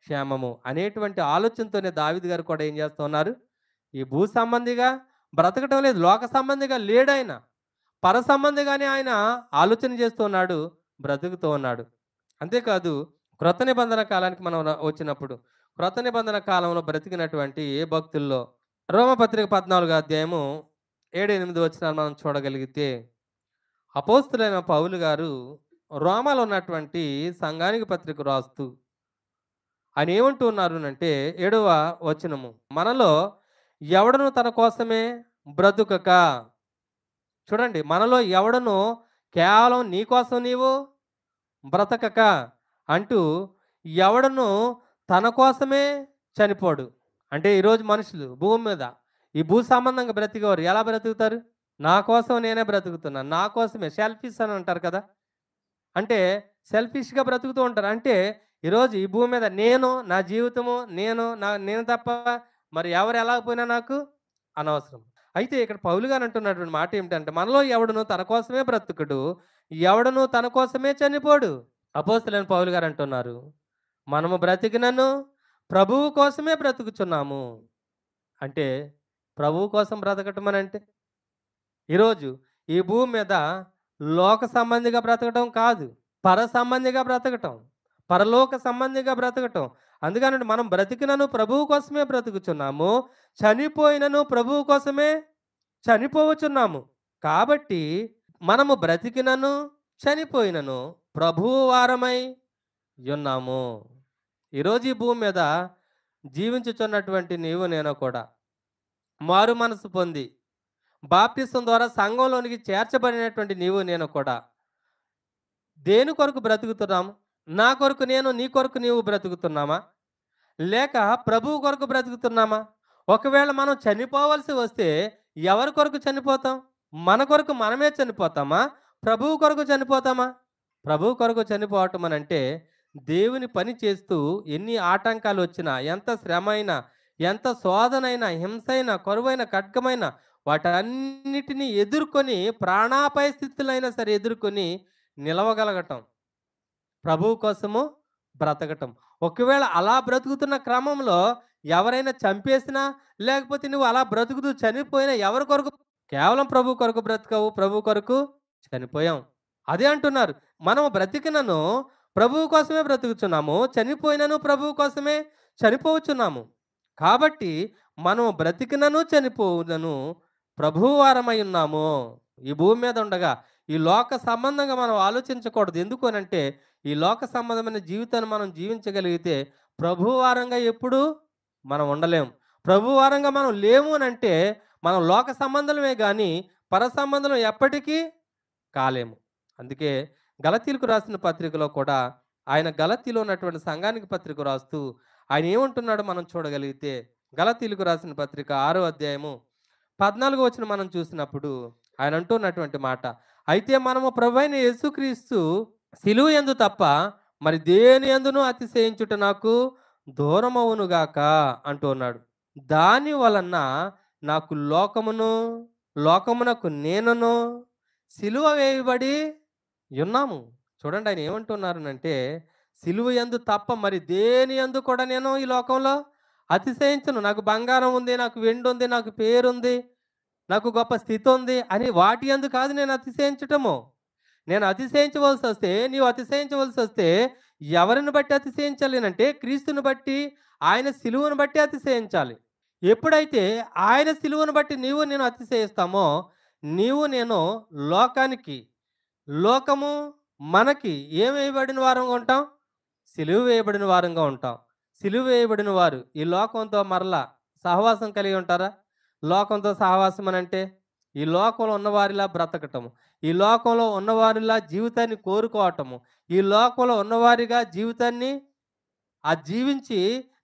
క్షేమము అనేటువంటి ఆలోచనతోనే దావీదు గారు కూడా ఏం చేస్తూ ఉన్నారు? ఈ భూ సంబంధిగా బ్రతకటం లేదు. లోక సంబంధిగా లేడాయన. పర సంబంధిగానే ఆయన ఆలోచన చేస్తూ ఉన్నాడు, బ్రతుకుతూ ఉన్నాడు. అంతేకాదు క్రొత్త నిబంధన కాలానికి మనం వచ్చినప్పుడు, క్రొత్త నిబంధన కాలంలో బ్రతికినటువంటి ఏ భక్తుల్లో రోమపత్రిక 14వ అధ్యాయము 7, 8 వచనాలు మనం చూడగలిగితే, అపోస్తులైన పౌలు గారు రోమాలో ఉన్నటువంటి సంఘానికి పత్రిక రాస్తూ ఆయన ఏమంటూ ఉన్నారు అంటే 7వ వచనము, మనలో ఎవడను తన కోసమే బ్రతుకక. చూడండి, మనలో ఎవడను కేవలం నీ కోసం నీవు బ్రతకక అంటూ ఎవడను తన కోసమే చనిపోడు. అంటే ఈరోజు మనుషులు భూమి మీద ఈ భూ సంబంధంగా బ్రతికేవారు ఎలా బ్రతుకుతారు? నా కోసం నేనే బ్రతుకుతున్నాను, నా కోసమే, సెల్ఫిష్ అని అంటారు కదా. అంటే సెల్ఫిష్గా బ్రతుకుతూ ఉంటారు. అంటే ఈరోజు ఈ భూమి మీద నేను, నా జీవితము, నేను తప్ప మరి ఎవరు ఎలాగపోయినా నాకు అనవసరం. అయితే ఇక్కడ పౌలు గారు అంటున్నటువంటి మాట ఏమిటంటే, మనలో ఎవడును తన కోసమే బ్రతుకుడు, ఎవడును తన కోసమే చనిపోడు. అపోస్తలుడైన పౌలు గారు అంటున్నారు, మనము బ్రతికినను ప్రభువు కోసమే బ్రతుకుచున్నాము. అంటే ప్రభువు కోసం బ్రతకటం అని అంటే ఈరోజు ఈ భూమి మీద లోక సంబంధిగా బ్రతకటం కాదు, పర సంబంధిగా బ్రతకటం, పరలోక సంబంధిగా బ్రతకటం. అందుకని మనం బ్రతికినను ప్రభువు కోసమే బ్రతుకుచున్నాము, చనిపోయినను ప్రభువు కోసమే చనిపోవచ్చున్నాము. కాబట్టి మనము బ్రతికినను చనిపోయినను ప్రభువు వారమై ఉన్నాము. ఈరోజు ఈ భూమి మీద జీవించుచున్నటువంటి నీవు నేను కూడా మారు మనసు పొంది బాప్తిసం ద్వారా సంఘంలోనికి చేర్చబడినటువంటి నీవు నేను కూడా దేని కొరకు బ్రతుకుతున్నాము? నా కొరకు నేను, నీ కొరకు నీవు బ్రతుకుతున్నామా? లేక ప్రభువు కొరకు బ్రతుకుతున్నామా? ఒకవేళ మనం చనిపోవలసి వస్తే ఎవరి కొరకు చనిపోతాం? మన కొరకు మనమే చనిపోతామా? ప్రభువు కొరకు చనిపోతామా? ప్రభువు కొరకు చనిపోవటం అనంటే దేవుని పని చేస్తూ ఎన్ని ఆటంకాలు వచ్చినా, ఎంత శ్రమ అయినా, ఎంత శోధనైనా, హింసైన, కరువైన, ఖడ్గమైన వాటన్నిటిని ఎదుర్కొని ప్రాణాపాయ స్థితులైనా సరే ఎదుర్కొని నిలవగలగటం. ప్రభువు కోసము బ్రతకటం. ఒకవేళ అలా బ్రతుకుతున్న క్రమంలో ఎవరైనా చంపేసినా, లేకపోతే నువ్వు అలా బ్రతుకుతూ చనిపోయినా ఎవరి కొరకు? కేవలం ప్రభు కొరకు బ్రతకవు, ప్రభు కొరకు చనిపోయాం. అదే అంటున్నారు. మనం బ్రతికినను ప్రభువు కోసమే బ్రతుకుచున్నాము. చనిపోయినను ప్రభువు కోసమే చనిపోవచ్చున్నాము. కాబట్టి మనం బ్రతికినను చనిపోవునను ప్రభువారమై ఉన్నాము. ఈ భూమి మీద ఉండగా ఈ లోక సంబంధంగా మనం ఆలోచించకూడదు. ఎందుకు అనంటే ఈ లోక సంబంధమైన జీవితాన్ని మనం జీవించగలిగితే ప్రభువారంగా ఎప్పుడు మనం ఉండలేము. ప్రభువారంగా మనం లేము అనంటే మనం లోక సంబంధులమే గాని పర సంబంధులం ఎప్పటికీ కాలేము. అందుకే గలతీలకు రాసిన పత్రికలో కూడా ఆయన గలతీలో ఉన్నటువంటి సంఘానికి పత్రిక రాస్తూ ఆయన ఏమంటున్నాడో మనం చూడగలిగితే గలతీలకు రాసిన పత్రిక 6వ అధ్యాయము 14వ వచనం మనం చూసినప్పుడు ఆయన అంటున్నటువంటి మాట, అయితే మనము ప్రభువైన యేసుక్రీస్తు సిలువ యందు తప్ప మరి దేని యందును అతిశయించుట నాకు దూరమవునుగాక అంటూ ఉన్నాడు. దాని వలన నాకు లోకమునకు నేనును సిలువ వేయబడి ఉన్నాము. చూడండి ఆయన ఏమంటున్నారనంటే సిలువ యందు తప్ప మరి దేని యందు కూడా నేను ఈ లోకంలో అతిశయించను. నాకు బంగారం ఉంది, నాకు వెండి ఉంది, నాకు పేరుంది, నాకు గొప్ప స్థితి ఉంది అని వాటి యందు కాదు నేను అతిశయించటము. నేను అతిశయించవలసి వస్తే, నీవు అతిశయించవలసి వస్తే ఎవరిని బట్టి అతిశయించాలి అంటే క్రీస్తుని బట్టి, ఆయన సిలువను బట్టి అతిశయించాలి. ఎప్పుడైతే ఆయన సిలువను బట్టి నీవు నేను అతిశయిస్తామో నీవు నేను లోకానికి, లోకము మనకి ఏం వేయబడిన వారంగా ఉంటాం? సిలువ వేయబడిన వారంగా ఉంటాం. సిలువ వేయబడిన వారు ఈ లోకంతో మరలా సహవాసం కలిగి ఉంటారా? లోకంతో సహవాసం అనంటే ఈ లోకంలో ఉన్నవారిలా బ్రతకటము, ఈ లోకంలో ఉన్నవారిలా జీవితాన్ని కోరుకోవటము, ఈ లోకంలో ఉన్నవారిగా జీవితాన్ని జీవించి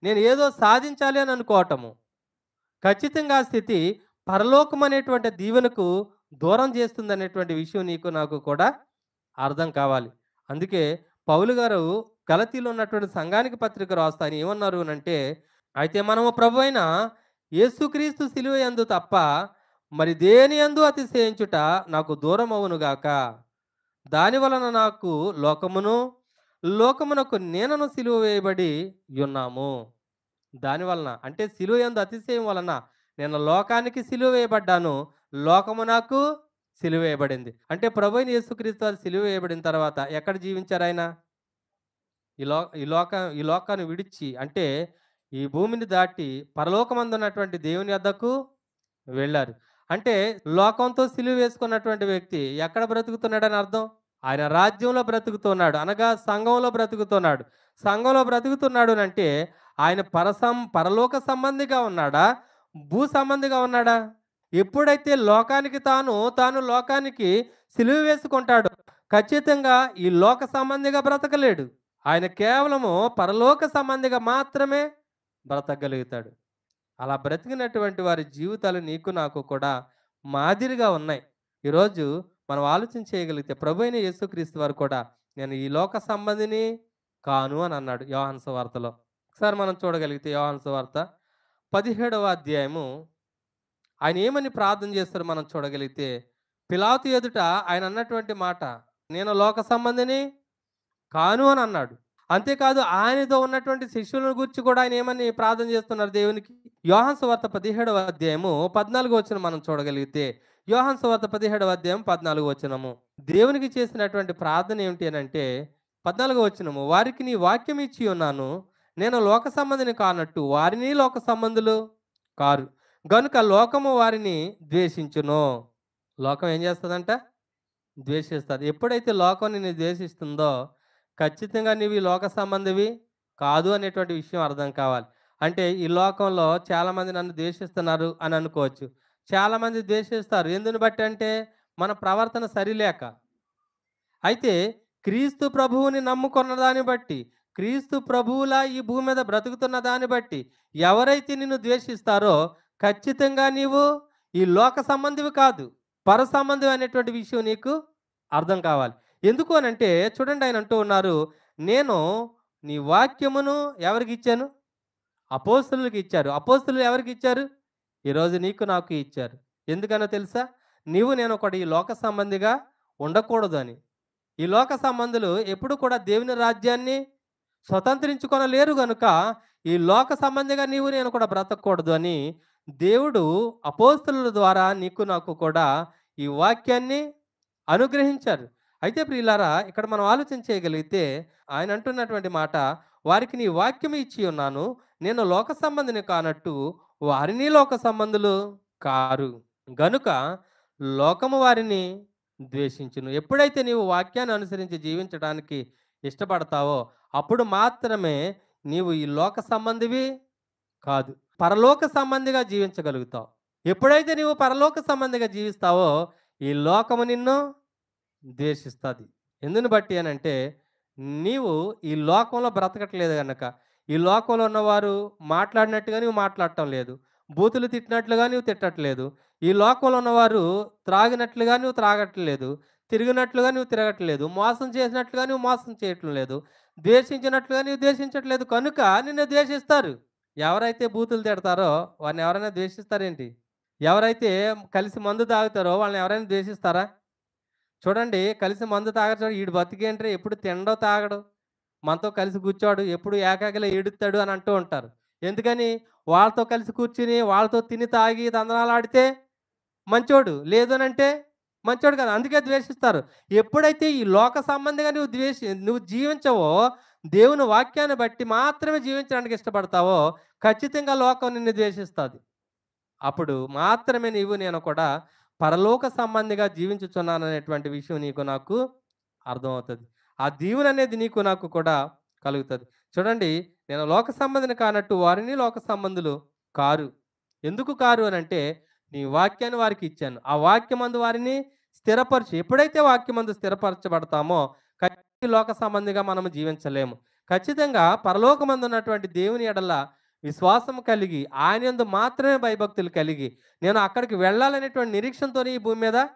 నేను ఏదో సాధించాలి అని అనుకోవటము. ఖచ్చితంగా ఆ స్థితి పరలోకం అనేటువంటి దీవెనకు దూరం చేస్తుందనేటువంటి విషయం నీకు నాకు కూడా అర్థం కావాలి. అందుకే పౌలు గారు గలతీలో ఉన్నటువంటి సంఘానికి పత్రిక రాస్తా ఆయన ఏమన్నారు అనంటే, అయితే మనము ప్రభువైన యేసుక్రీస్తు సిలువ యందు తప్ప మరి దేని యందు అతిశయించుట నాకు దూరం అవునుగాక. దాని వలన నాకు లోకమునకు నేనను సిలువ వేయబడి ఉన్నాము. దాని వలన అంటే సిలువ యందు అతిశయం వలన నేను లోకానికి సిలువ వేయబడ్డాను, లోకము నాకు సిలువ వేయబడింది. అంటే ప్రభువైన యేసుక్రీస్తు వారు సిలువ వేయబడిన తర్వాత ఎక్కడ జీవించారు ఆయన? ఈ లోకాన్ని విడిచి అంటే ఈ భూమిని దాటి పరలోకమందున్నటువంటి దేవుని యొద్దకు వెళ్ళారు. అంటే లోకంతో సిలువ వేసుకున్నటువంటి వ్యక్తి ఎక్కడ బ్రతుకుతున్నాడని అర్థం? ఆయన రాజ్యంలో బ్రతుకుతున్నాడు. అనగా సంఘంలో బ్రతుకుతున్నాడు. సంఘంలో బ్రతుకుతున్నాడు అంటే ఆయన పరలోక సంబంధిగా ఉన్నాడా? భూ సంబంధిగా ఉన్నాడా? ఎప్పుడైతే తాను లోకానికి సిలువ వేసుకుంటాడో ఖచ్చితంగా ఈ లోక సంబంధిగా బ్రతకలేడు. ఆయన కేవలము పరలోక సంబంధిగా మాత్రమే బ్రతకగలుగుతాడు. అలా బ్రతికినటువంటి వారి జీవితాలు నీకు నాకు కూడా మాదిరిగా ఉన్నాయి. ఈరోజు మనం ఆలోచన చేయగలిగితే ప్రభువైన యేసుక్రీస్తు వారు కూడా నేను ఈ లోక సంబంధిని కాను అని అన్నాడు యోహాను సువార్తలో. ఒకసారి మనం చూడగలిగితే యోహాను సువార్త 17వ అధ్యాయము ఆయన ఏమని ప్రార్థన చేస్తారో మనం చూడగలిగితే పిలాతు ఎదుట ఆయన అన్నటువంటి మాట, నేను లోక సంబంధిని కాను అని అన్నాడు. అంతేకాదు ఆయనతో ఉన్నటువంటి శిష్యులను గురించి కూడా ఆయన ఏమని ప్రార్థన చేస్తున్నారు దేవునికి? యోహాను సువార్త 17వ అధ్యాయము 14వ వచనం మనం చూడగలిగితే యోహాను సువార్త 17వ అధ్యాయం 14వ వచనము దేవునికి చేసినటువంటి ప్రార్థన ఏమిటి అని అంటే 14వ వచనము, వారికి నీ వాక్యం ఇచ్చి ఉన్నాను, నేను లోక సంబంధిని కానట్టు వారిని లోక సంబంధులు కారు గనుక లోకము వారిని ద్వేషించును. లోకం ఏం చేస్తుందంట? ద్వేషిస్తుంది. ఎప్పుడైతే లోకం నిన్ను ద్వేషిస్తుందో ఖచ్చితంగా నీవు ఈ లోక సంబంధివి కాదు అనేటువంటి విషయం అర్థం కావాలి. అంటే ఈ లోకంలో చాలామంది నన్ను ద్వేషిస్తున్నారు అని అనుకోవచ్చు. చాలామంది ద్వేషిస్తారు. ఎందుని బట్టి అంటే మన ప్రవర్తన సరిలేక. అయితే క్రీస్తు ప్రభువుని నమ్ముకున్న దాన్ని బట్టి, క్రీస్తు ప్రభువులా ఈ భూమి మీద బ్రతుకుతున్న దాన్ని బట్టి ఎవరైతే నిన్ను ద్వేషిస్తారో ఖచ్చితంగా నీవు ఈ లోక సంబంధివి కాదు. పర సంబంధి అనేటువంటి విషయం నీకు అర్థం కావాలి. ఎందుకు అనంటే చూడండి ఆయన అంటూ ఉన్నారు, "నేను నీ వాక్యమును ఎవరికిచ్చాను? అపోస్తలులకి ఇచ్చారు." అపోస్తలులు ఎవరికిచ్చారు? ఈరోజు నీకు నాకు ఇచ్చారు. ఎందుకనో తెలుసా? నీవు నేను ఒకడు ఈ లోక సంబంధిగా ఉండకూడదని. ఈ లోక సంబంధులు ఎప్పుడు కూడా దేవుని రాజ్యాన్ని స్వతంత్రించుకొనలేరు గనుక, ఈ లోక సంబంధిగా నీవు నేను కూడా బ్రతకూడదు అని దేవుడు అపోస్తలుల ద్వారా నీకు నాకు కూడా ఈ వాక్యాన్ని అనుగ్రహించారు. అయితే ప్రియులారా, ఇక్కడ మనం ఆలోచన చేయగలిగితే ఆయన అంటున్నటువంటి మాట, వారికి నీ వాక్యము ఇచ్చి ఉన్నాను. నేను లోక సంబంధిని కానట్టు వారిని లోక సంబంధులు కారు. గనుక లోకము వారిని ద్వేషించును. ఎప్పుడైతే నీవు వాక్యాన్ని అనుసరించి జీవించడానికి ఇష్టపడతావో అప్పుడు మాత్రమే నీవు ఈ లోక సంబంధివి కాదు. పరలోక సంబంధిగా జీవించగలుగుతావు. ఎప్పుడైతే నీవు పరలోక సంబంధిగా జీవిస్తావో ఈ లోకము నిన్ను ద్వేషిస్తది. ఎందుని బట్టి అనంటే, నీవు ఈ లోకంలో బ్రతకట్లేదు గనక. ఈ లోకంలో ఉన్నవారు మాట్లాడినట్టుగా నువ్వు మాట్లాడటం లేదు. బూతులు తిట్టినట్లుగా నువ్వు తిట్టట్లేదు. ఈ లోకంలో ఉన్నవారు త్రాగినట్లుగా నువ్వు త్రాగట్లేదు. తిరిగినట్లుగా నువ్వు తిరగట్లేదు. మోసం చేసినట్లుగా నువ్వు మోసం చేయటం లేదు. ద్వేషించినట్లుగా నువ్వు ద్వేషించట్లేదు. కనుక నిన్ను ద్వేషిస్తారు. ఎవరైతే బూతులు తిడతారో వారిని ఎవరైనా ద్వేషిస్తారేంటి? ఎవరైతే కలిసి మందు తాగుతారో వాళ్ళని ఎవరైనా ద్వేషిస్తారా? చూడండి, కలిసి మందు తాగడు ఈడు బతికేంట్రా ఎప్పుడు తినడో తాగడు, మనతో కలిసి కూర్చోడు, ఎప్పుడు ఏకాకిలా ఏడుస్తాడు అని అంటూ ఉంటారు. ఎందుకని? వాళ్ళతో కలిసి కూర్చుని వాళ్ళతో తిని తాగి తందనాలాడితే మంచోడు, లేదు అనంటే మంచోడు కాదు. అందుకే ద్వేషిస్తారు. ఎప్పుడైతే ఈ లోక సంబంధిగా నువ్వు జీవించవో, దేవుని వాక్యాన్ని బట్టి మాత్రమే జీవించడానికి ఇష్టపడతావో ఖచ్చితంగా లోకం నిన్ను ద్వేషిస్తుంది. అప్పుడు మాత్రమే నీవు నేను కూడా పరలోక సంబంధిగా జీవించుచున్నాననేటువంటి విషయం నీకు నాకు అర్థమవుతుంది. ఆ దీవెన అనేది నీకు నాకు కూడా కలుగుతుంది. చూడండి, నేను లోక సంబంధిని కానట్టు వారిని లోక సంబంధులు కారు. ఎందుకు కారు అనంటే నీ వాక్యాన్ని వారికి ఇచ్చాను. ఆ వాక్యమందు వారిని స్థిరపరచు. ఎప్పుడైతే వాక్యమందు స్థిరపరచబడతామో ఖచ్చితంగా లోక సంబంధిగా మనము జీవించలేము. ఖచ్చితంగా పరలోకమందు ఉన్నటువంటి దేవుని ఎడల విశ్వాసం కలిగి ఆయన యందు మాత్రమే భయభక్తులు కలిగి నేను అక్కడికి వెళ్ళాలనేటువంటి నిరీక్షణతోనే ఈ భూమి మీద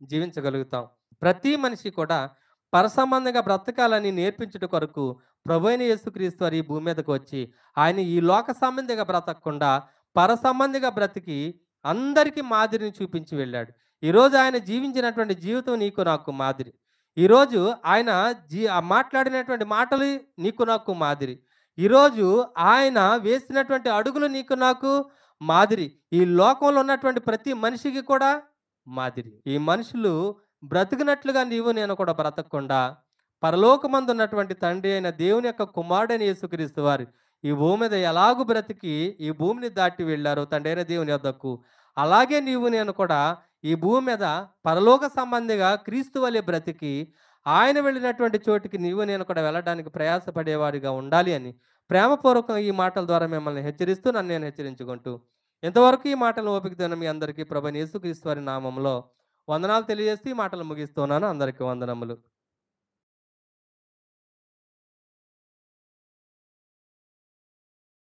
జీవించగలుగుతాం. ప్రతి మనిషి కూడా పరసంబంధంగా బ్రతకాలని నేర్పించుట కొరకు ప్రభువైన యేసుక్రీస్తు వారు ఈ భూమి మీదకి వచ్చి ఆయన ఈ లోక సంబంధిగా బ్రతకకుండా పరసంబంధిగా బ్రతికి అందరికీ మాదిరిని చూపించి వెళ్ళాడు. ఈరోజు ఆయన జీవించినటువంటి జీవితం నీకు నాకు మాదిరి. ఈరోజు ఆయన మాట్లాడినటువంటి మాటలు నీకు నాకు మాదిరి. ఈరోజు ఆయన వేసినటువంటి అడుగులు నీకు నాకు మాదిరి. ఈ లోకంలో ఉన్నటువంటి ప్రతి మనిషికి కూడా మాదిరి. ఈ మనుషులు బ్రతికినట్లుగా నీవు నేను కూడా బ్రతకకుండా పరలోకమందు ఉన్నటువంటి తండ్రి అయిన దేవుని యొక్క కుమారుడైన యేసుక్రీస్తు వారు ఈ భూమి మీద ఎలాగూ బ్రతికి ఈ భూమిని దాటి వెళ్ళారో తండ్రి అయిన దేవుని యొద్దకు, అలాగే నీవు నేను కూడా ఈ భూమి మీద పరలోక సంబంధిగా క్రీస్తు వలె బ్రతికి ఆయన వెళ్ళినటువంటి చోటికి నీవు నేను కూడా వెళ్ళడానికి ప్రయాసపడేవాడిగా ఉండాలి అని ప్రేమపూర్వకంగా ఈ మాటల ద్వారా మిమ్మల్ని హెచ్చరిస్తూ నన్ను నేను హెచ్చరించుకుంటూ ఇంతవరకు ఈ మాటలు ఓపికతోన మీ అందరికీ ప్రభువైన యేసుక్రీస్తు వారి నామంలో వందనాలు తెలియజేస్తూ ఈ మాటలు ముగిస్తున్నాను. అందరికీ వందనములు.